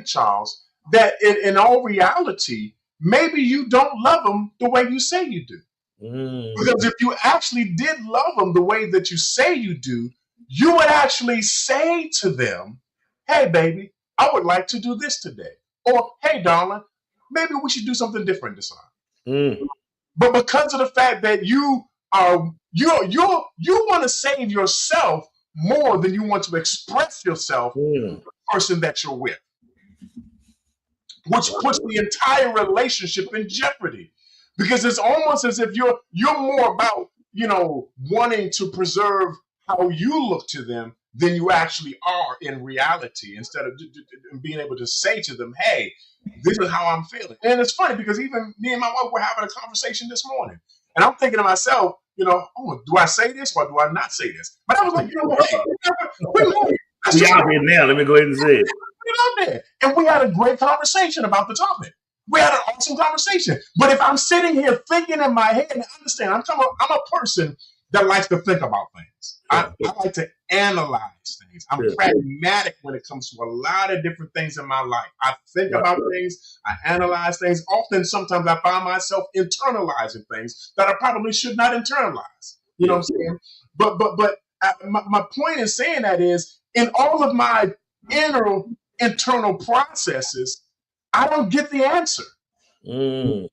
Charles, that in all reality, maybe you don't love them the way you say you do. Because if you actually did love them the way that you say you do, you would actually say to them, hey, baby, I would like to do this today. Or, hey, darling, maybe we should do something different this time. But because of the fact that you want to save yourself more than you want to express yourself to the person that you're with, which puts the entire relationship in jeopardy. Because it's almost as if you're more about, wanting to preserve how you look to them than you actually are in reality, instead of being able to say to them, hey, this is how I'm feeling. And it's funny because even me and my wife were having a conversation this morning, and I'm thinking to myself, oh, do I say this or do I not say this? But I was like, hey, we out here now. Let me go ahead and say it. We're out there. And we had a great conversation about the topic. We had an awesome conversation. But if I'm sitting here thinking in my head, and understand, I'm a person that likes to think about things. I like to analyze things. I'm pragmatic when it comes to a lot of different things in my life. I think about things. I analyze things. Often, sometimes I find myself internalizing things that I probably should not internalize. You know what I'm saying? But my point in saying that is, in all of my internal processes, I don't get the answer. In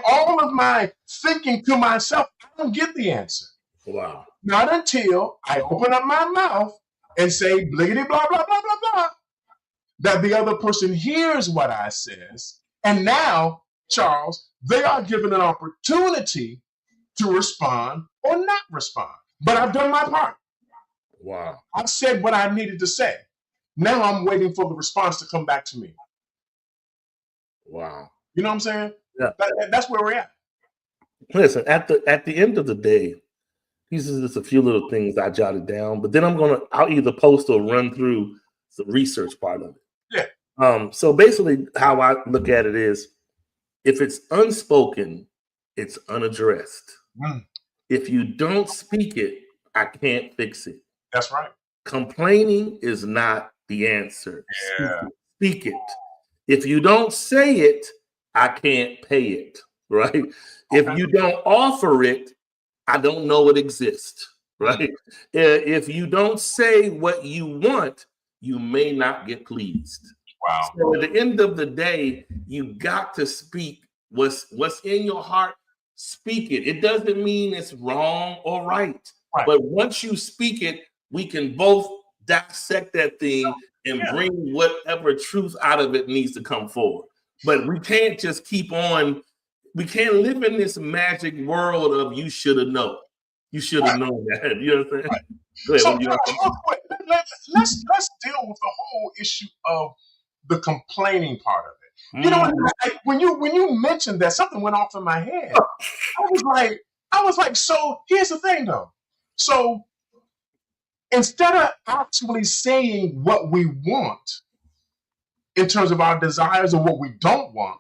all of my thinking to myself, I don't get the answer. Wow. Not until I open up my mouth and say bliggity blah, blah, blah, blah, blah, that the other person hears what I says. And now, Charles, they are given an opportunity to respond or not respond. But I've done my part. Wow. I've said what I needed to say. Now I'm waiting for the response to come back to me. Wow. You know what I'm saying? Yeah. That's where we're at. Listen, at the end of the day, these are just a few little things I jotted down, but then I'll either post or run through the research part of it. Yeah. So basically how I look at it is, if it's unspoken, it's unaddressed. If you don't speak it, I can't fix it. That's right. Complaining is not the answer. Yeah. Speak it. If you don't say it, I can't pay it, right? Okay. If you don't offer it, I don't know it exists, right? If you don't say what you want, you may not get pleased. Wow. So at the end of the day, you got to speak what's in your heart. Speak it. It doesn't mean it's wrong or right. But once you speak it, we can both dissect that thing and bring whatever truth out of it needs to come forward. But we can't just keep on. We can't live in this magic world of you should have known. You should have known that. You know what I'm saying? Go ahead, so real quick, let's deal with the whole issue of the complaining part of it. You know, when you mentioned that, something went off in my head. I was like, so here's the thing though. So instead of actually saying what we want in terms of our desires or what we don't want,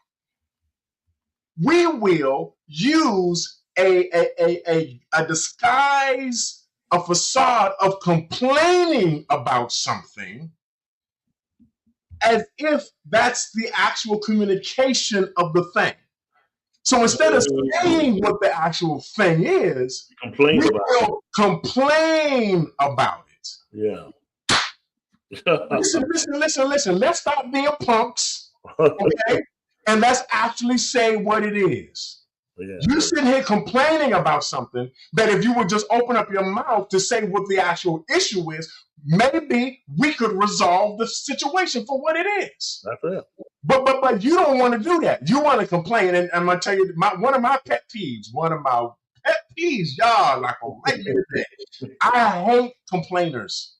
we will use a disguise, a facade of complaining about something as if that's the actual communication of the thing. So instead of saying what the actual thing is, Complain we about will complain about it. Yeah. Listen. Let's stop being punks, okay? And let's actually say what it is. Yeah. You sit here complaining about something that if you would just open up your mouth to say what the actual issue is, maybe we could resolve the situation for what it is. That's it. But you don't want to do that. You want to complain. And I'm going to tell you, one of my pet peeves, y'all, like a regular day. I hate complainers.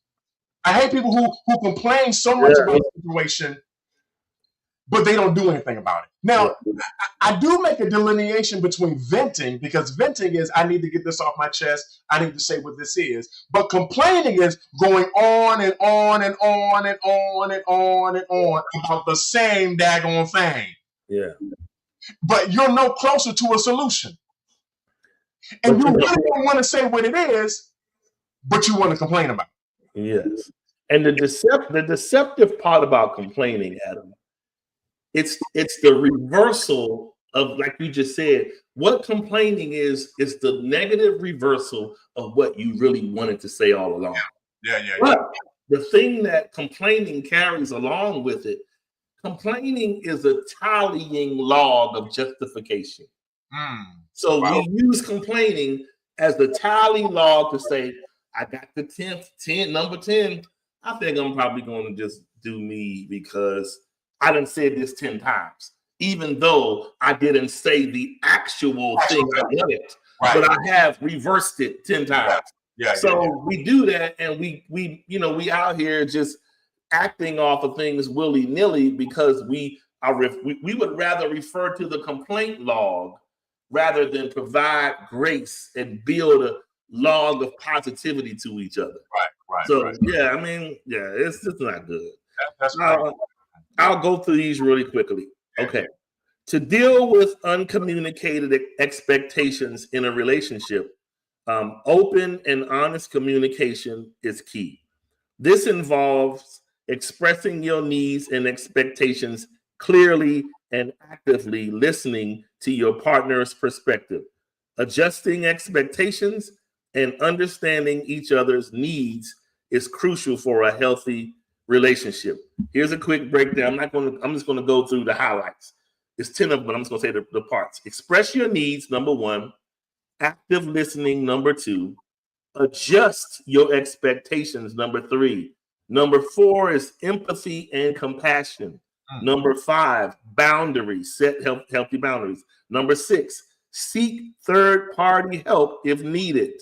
I hate people who complain so much about the situation, but they don't do anything about it. Now, I do make a delineation between venting, because venting is I need to get this off my chest. I need to say what this is. But complaining is going on and on and on and on and on and on about the same daggone thing. Yeah. But you're no closer to a solution. And you really don't want to say what it is, but you want to complain about it. Yes. And the deceptive part about complaining, Adam, it's the reversal of, like you just said, what complaining is the negative reversal of what you really wanted to say all along. Yeah. But the thing that complaining carries along with it, complaining is a tallying log of justification. So we use complaining as the tally log to say, I got the number 10. I think I'm probably going to just do me because I done said this 10 times, even though I didn't say the actual thing I wanted, but I have reversed it 10 times. We do that, and we out here just acting off of things willy-nilly because we would rather refer to the complaint log rather than provide grace and build a log of positivity to each other. Right. It's just not good. That's right. I'll go through these really quickly. Okay. To deal with uncommunicated expectations in a relationship, open and honest communication is key. This involves expressing your needs and expectations clearly and actively listening to your partner's perspective. Adjusting expectations and understanding each other's needs is crucial for a healthy relationship. Here's a quick breakdown. I'm just going to go through the highlights. It's 10 of them, but I'm just going to say the parts. Express your needs, number 1. Active listening, number 2. Adjust your expectations, number 3. Number 4 is empathy and compassion. Number 5, boundaries. Set healthy boundaries. Number 6, seek third-party help if needed.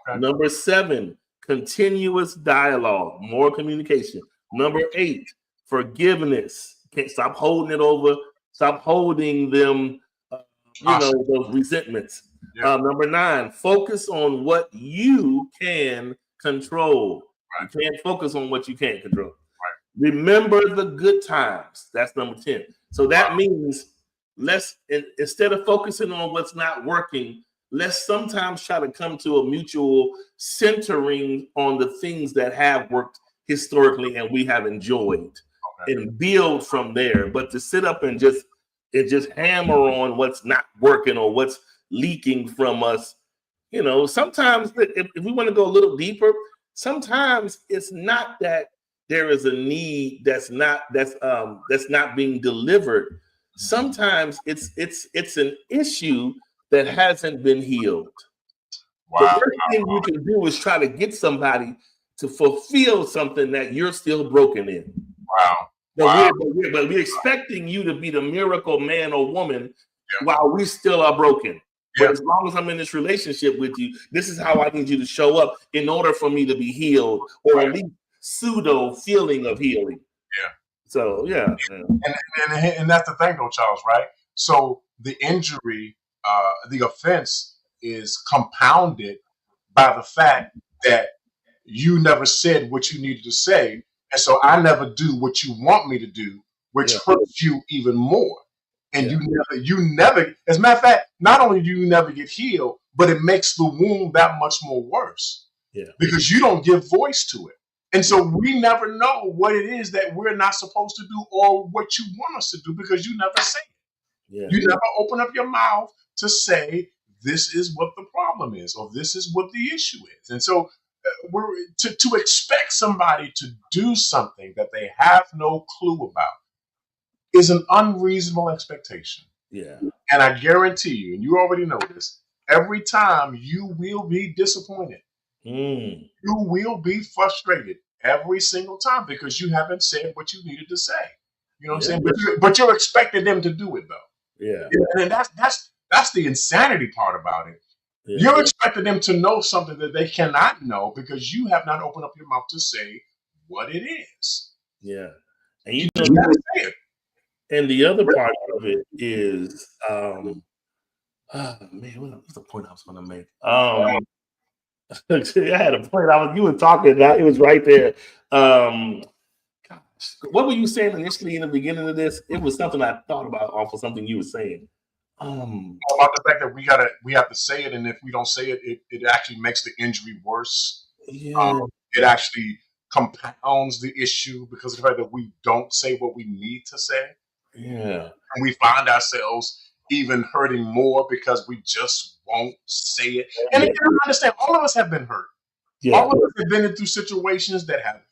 Okay. Number 7, continuous dialogue, more communication. Number 8, forgiveness. Can't stop holding it over. Stop holding them, those resentments. Number 9, focus on what you can control. Right. You can't focus on what you can't control. Right. Remember the good times. That's number 10. So that means instead of focusing on what's not working, let's sometimes try to come to a mutual centering on the things that have worked historically and we have enjoyed, and build from there. But to sit up and just hammer on what's not working or what's leaking from us, sometimes if we want to go a little deeper, sometimes it's not that there is a need that's not being delivered. Sometimes it's an issue that hasn't been healed. The first thing you can do is try to get somebody to fulfill something that you're still broken in. But we're expecting you to be the miracle man or woman while we still are broken. But as long as I'm in this relationship with you, this is how I need you to show up in order for me to be healed, or at least pseudo feeling of healing. So and that's the thing, though, Charles. Right. So the injury, the offense is compounded by the fact that you never said what you needed to say, and so I never do what you want me to do, which hurts you even more. And you never, as a matter of fact, not only do you never get healed, but it makes the wound that much more worse. Because you don't give voice to it. And so we never know what it is that we're not supposed to do or what you want us to do because you never say Yeah. You never open up your mouth to say this is what the problem is or this is what the issue is. And so to expect somebody to do something that they have no clue about is an unreasonable expectation. Yeah. And I guarantee you, and you already know this, every time you will be disappointed. Mm. You will be frustrated every single time because you haven't said what you needed to say. You know what I'm saying? But you're expecting them to do it though. Yeah. And that's the insanity part about it. Yeah. You're expecting them to know something that they cannot know because you have not opened up your mouth to say what it is. Yeah. And you just gotta say it. And the other part of it is, man, what's the point I was going to make? I had a point. You were talking. It was right there. Gosh, what were you saying initially in the beginning of this? It was something I thought about off of something you were saying. About the fact that we have to say it, and if we don't say it, it actually makes the injury worse. Yeah. It actually compounds the issue because of the fact that we don't say what we need to say. Yeah. And we find ourselves even hurting more because we just won't say it. And you understand, all of us have been hurt. Yeah. All of us have been through situations that have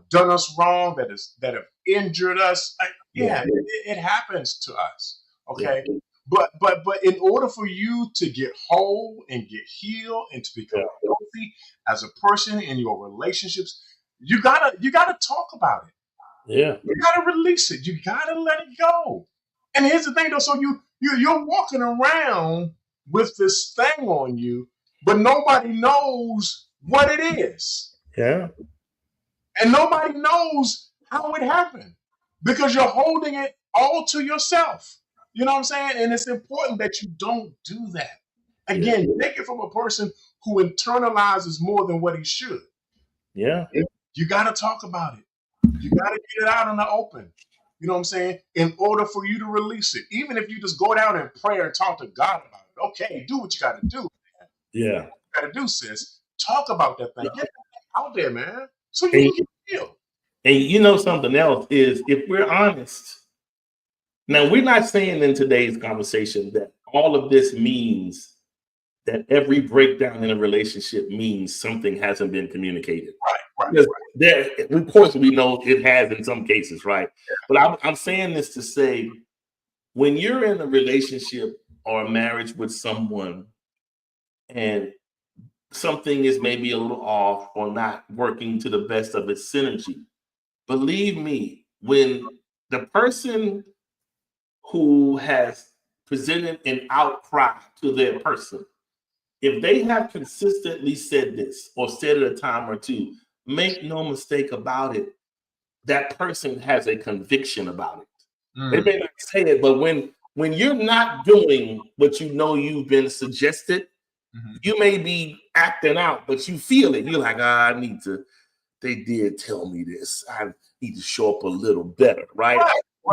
done us wrong, that have injured us. It happens to us. Okay. Yeah. But in order for you to get whole and get healed and to become healthy as a person in your relationships, you gotta talk about it. Yeah. You gotta release it. You gotta let it go. And here's the thing though, so you're walking around with this thing on you, but nobody knows what it is. Yeah. And nobody knows how it happened because you're holding it all to yourself. You know what I'm saying? And it's important that you don't do that. Again, take it from a person who internalizes more than what he should. Yeah. You got to talk about it. You got to get it out in the open. You know what I'm saying? In order for you to release it. Even if you just go down in prayer and talk to God about it. Okay, do what you got to do. Man. Yeah. What you got to do, sis. Talk about that thing. Get that thing out there, man. So you can feel. And you know something else is, if we're honest, now we're not saying in today's conversation that all of this means that every breakdown in a relationship means something hasn't been communicated. Right. Because of course, we know it has in some cases, right? But I'm saying this to say, when you're in a relationship or a marriage with someone and something is maybe a little off or not working to the best of its synergy, believe me, when the person who has presented an outcry to their person, if they have consistently said this or said it a time or two, make no mistake about it, that person has a conviction about it. They may not say it, but when you're not doing what you know you've been suggested, you may be acting out, but you feel it. You're like, they did tell me this. I need to show up a little better, right?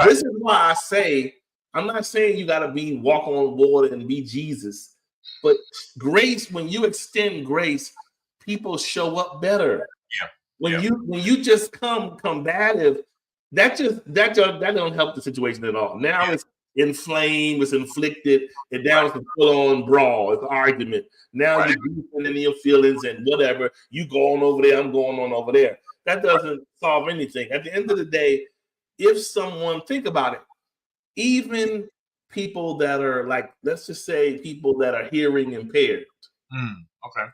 This is why I say, I'm not saying you got to walk on water and be Jesus, but grace, when you extend grace, people show up better. Yeah. When you just come combative, that don't help the situation at all. Now it's inflamed, it's inflicted, and now it's a full-on brawl, it's an argument. Now you're beefing in your feelings and whatever. You go on over there, I'm going on over there. That doesn't solve anything. At the end of the day, if someone, think about it, even people that are like, let's just say people that are hearing impaired,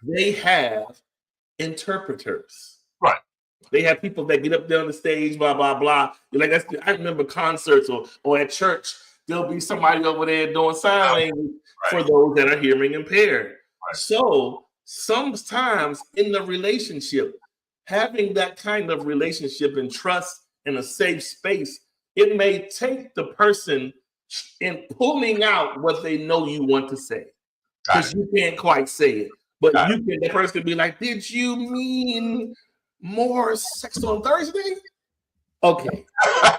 they have interpreters. Right. They have people that get up there on the stage, blah, blah, blah. Like I remember concerts or at church, there'll be somebody over there doing sign language for those that are hearing impaired. Right. So sometimes in the relationship, having that kind of relationship and trust in a safe space, it may take the person in pulling out what they know you want to say. Because you can't quite say it. But the person can be like, did you mean more sex on Thursday? Okay.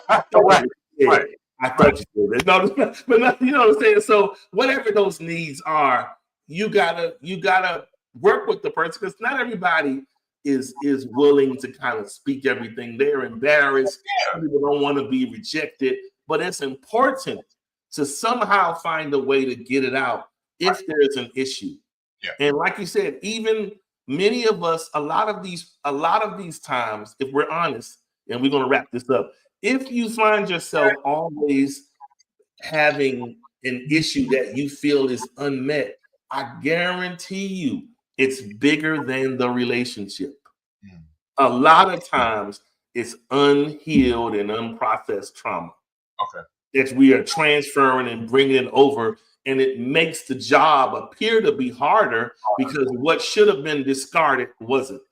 Right. I thought you did. No, but you know what I'm saying? So whatever those needs are, you gotta work with the person, because not everybody is willing to kind of speak everything. They're embarrassed. People don't want to be rejected. But it's important to somehow find a way to get it out if there's an issue. Yeah. And like you said, even many of us, a lot of these times, if we're honest, and we're going to wrap this up, if you find yourself always having an issue that you feel is unmet, I guarantee you it's bigger than the relationship. A lot of times it's unhealed and unprocessed trauma. Okay. That we are transferring and bringing it over, and it makes the job appear to be harder because what should have been discarded wasn't.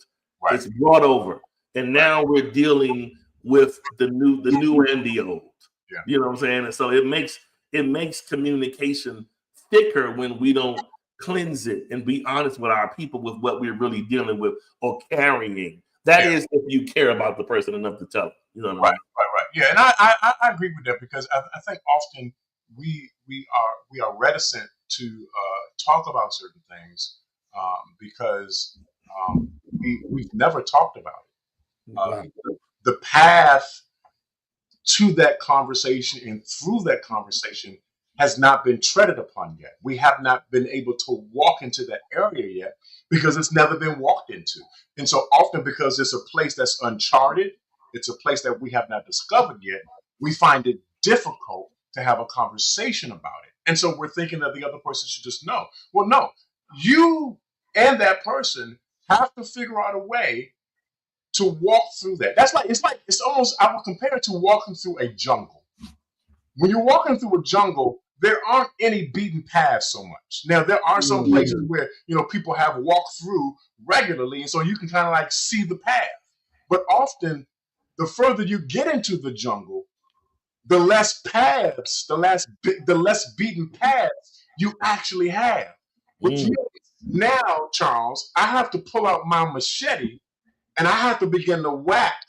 Right. It's brought over, and now we're dealing with the new and the old. Yeah. You know what I'm saying? And so it makes communication thicker when we don't cleanse it and be honest with our people with what we're really dealing with or carrying. That is if you care about the person enough to tell them. You know what I mean? Right. Yeah, and I agree with that because I think often we are reticent to talk about certain things because we've never talked about it. The path to that conversation and through that conversation has not been treaded upon yet. We have not been able to walk into that area yet because it's never been walked into. And so often because it's a place that's uncharted, it's a place that we have not discovered yet, we find it difficult to have a conversation about it. And so we're thinking that the other person should just know. Well, no, you and that person have to figure out a way to walk through that. It's almost, I would compare it to walking through a jungle. When you're walking through a jungle, there aren't any beaten paths so much. Now, there are some places where, people have walked through regularly, and so you can kind of like see the path. But often, the further you get into the jungle, the less paths, the less beaten paths you actually have. Which now, Charles, I have to pull out my machete and I have to begin to whack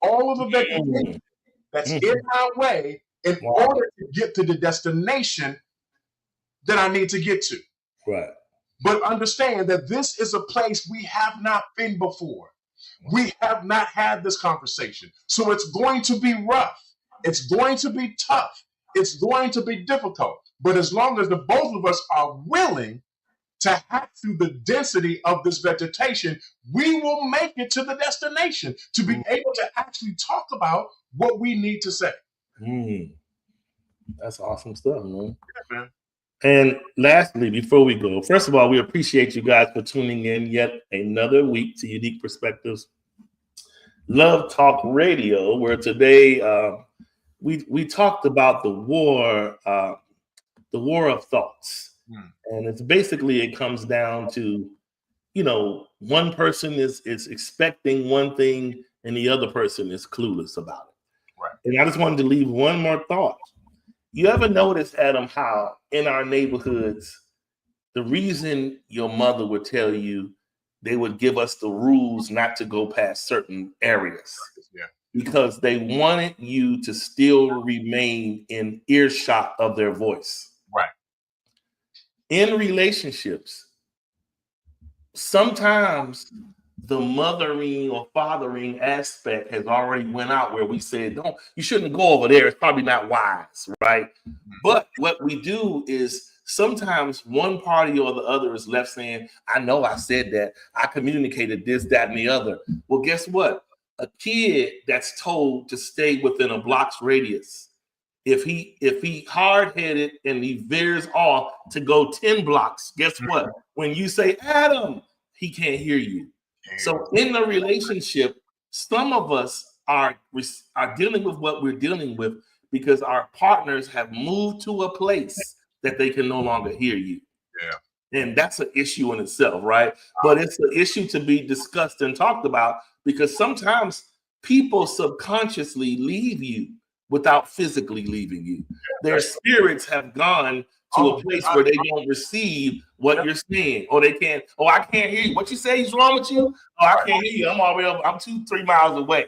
all of the vegetation that's in my way in order to get to the destination that I need to get to. Right. But understand that this is a place we have not been before. We have not had this conversation. So it's going to be rough. It's going to be tough. It's going to be difficult. But as long as the both of us are willing to hack through the density of this vegetation, we will make it to the destination to be able to actually talk about what we need to say. That's awesome stuff, man. Yeah, man. And lastly, before we go, first of all, we appreciate you guys for tuning in yet another week to Unique Perspectives Love Talk Radio, where today we talked about the war of thoughts. And it's basically, it comes down to, one person is expecting one thing and the other person is clueless about it. Right. And I just wanted to leave one more thought. You ever notice, Adam, how in our neighborhoods, the reason your mother would tell you they would give us the rules not to go past certain areas? Yeah. Because they wanted you to still remain in earshot of their voice. Right. In relationships, sometimes the mothering or fathering aspect has already went out where we said, you shouldn't go over there. It's probably not wise, right? But what we do is sometimes one party or the other is left saying, I know I said that. I communicated this, that, and the other. Well, guess what? A kid that's told to stay within a block's radius, if he hard-headed and he veers off to go 10 blocks, guess what? When you say, Adam, he can't hear you. So in the relationship, some of us are dealing with what we're dealing with because our partners have moved to a place that they can no longer hear you. Yeah. And that's an issue in itself, right? But it's an issue to be discussed and talked about because sometimes people subconsciously leave you without physically leaving you. Their spirits have gone to a place where they don't receive what you're saying, or they can't. Oh, I can't hear you. What you say is wrong with you? Oh, I can't hear you. I'm all the way up. I'm 2-3 miles away.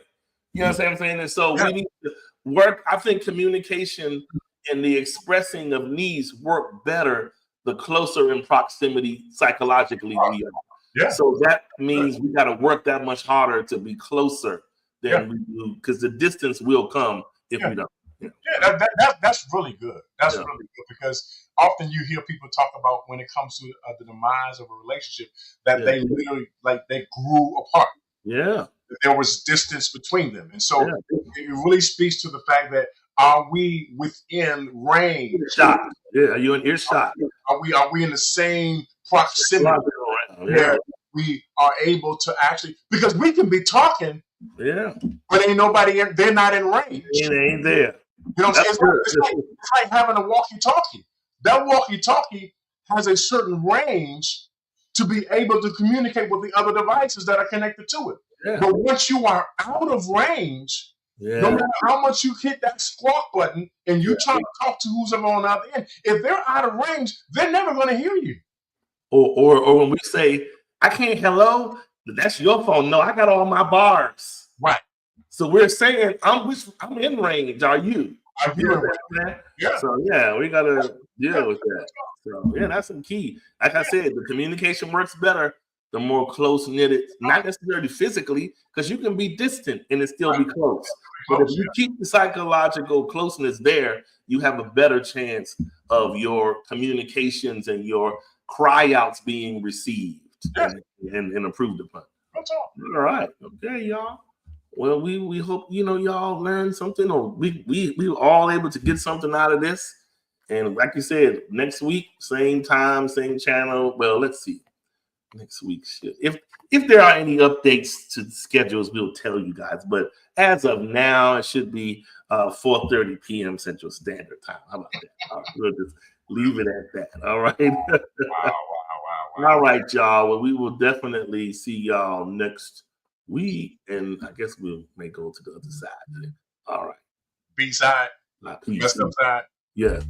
You know what I'm saying? And so we need to work. I think communication and the expressing of needs work better the closer in proximity psychologically we are. Yeah. So that means we got to work that much harder to be closer than we do, because the distance will come if we don't. Yeah. Yeah, that's really good. That's really good because often you hear people talk about when it comes to the demise of a relationship that they literally they grew apart. Yeah. There was distance between them, and so it really speaks to the fact that are we within range? Shot. Yeah, are you in earshot? Are we in the same proximity where we are able to actually, because we can be talking, but ain't nobody in, they're not in range. It ain't there. You know what I'm saying? It's like having a walkie-talkie. That walkie-talkie has a certain range to be able to communicate with the other devices that are connected to it. Yeah. But once you are out of range, no matter how much you hit that squawk button and you try to talk to who's on the other end, if they're out of range, they're never going to hear you. Or when we say, I can't hello, that's your phone. No, I got all my bars. Right. So we're saying, I'm in range. Are you? Are you in range? Yeah. So we gotta deal with that. So that's some key. Like I said, the communication works better the more close knitted, not necessarily physically, because you can be distant and it still be close. But if you keep the psychological closeness there, you have a better chance of your communications and your cry outs being received and approved upon. That's all. All right. Okay, y'all. Well, we hope y'all learned something, or we were all able to get something out of this. And like you said, next week, same time, same channel. Well, let's see. Next week, if there are any updates to the schedules, we'll tell you guys. But as of now, it should be 4:30 p.m. Central Standard Time. How about that? We'll just leave it at that. All right. Wow. All right, y'all. Well, we will definitely see y'all next week, and I guess we may go to the other side. Yeah. All right. B side. Messed up side. Yeah.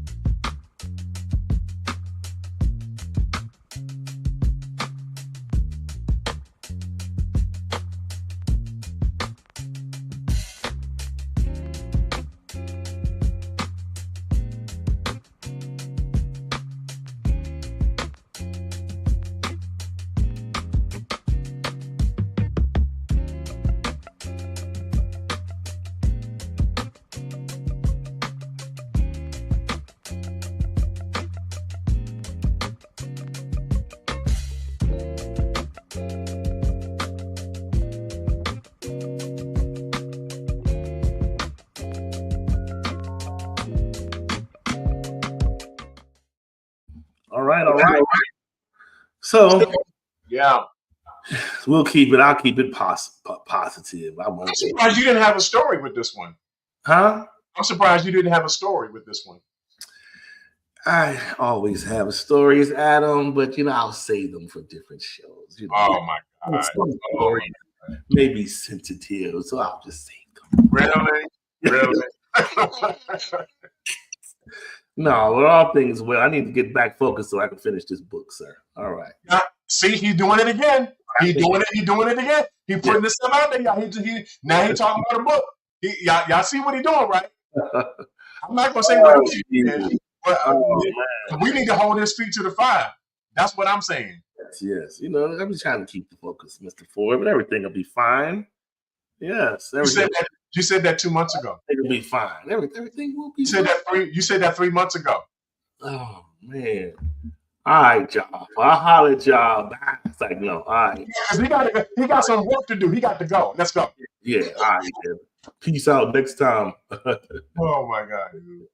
All right. So we'll keep it. I'll keep it positive. I won't. I'm surprised you didn't have a story with this one. Huh? I'm surprised you didn't have a story with this one. I always have stories, Adam, but I'll save them for different shows. Oh my God! Some stories may be sensitive, so I'll just save them. Really? No, we're all things well. I need to get back focused so I can finish this book, sir. All right. See, he's doing it again. He's doing it again. He's putting this stuff out there, y'all. Now he's talking about a book. Y'all see what he's doing, right? I'm not gonna say what he's doing, but we need to hold his feet to the fire. That's what I'm saying. Yes. I'm just trying to keep the focus, Mr. Ford, but everything will be fine. Yes. You said that 2 months ago. It'll be fine. Everything will be fine. You said that 3 months ago. Oh, man. All right, y'all. I'll holler at y'all back. It's like, no, all right. He got some work to do. He got to go. Let's go. Yeah, all right. Peace out next time. Oh, my God, dude.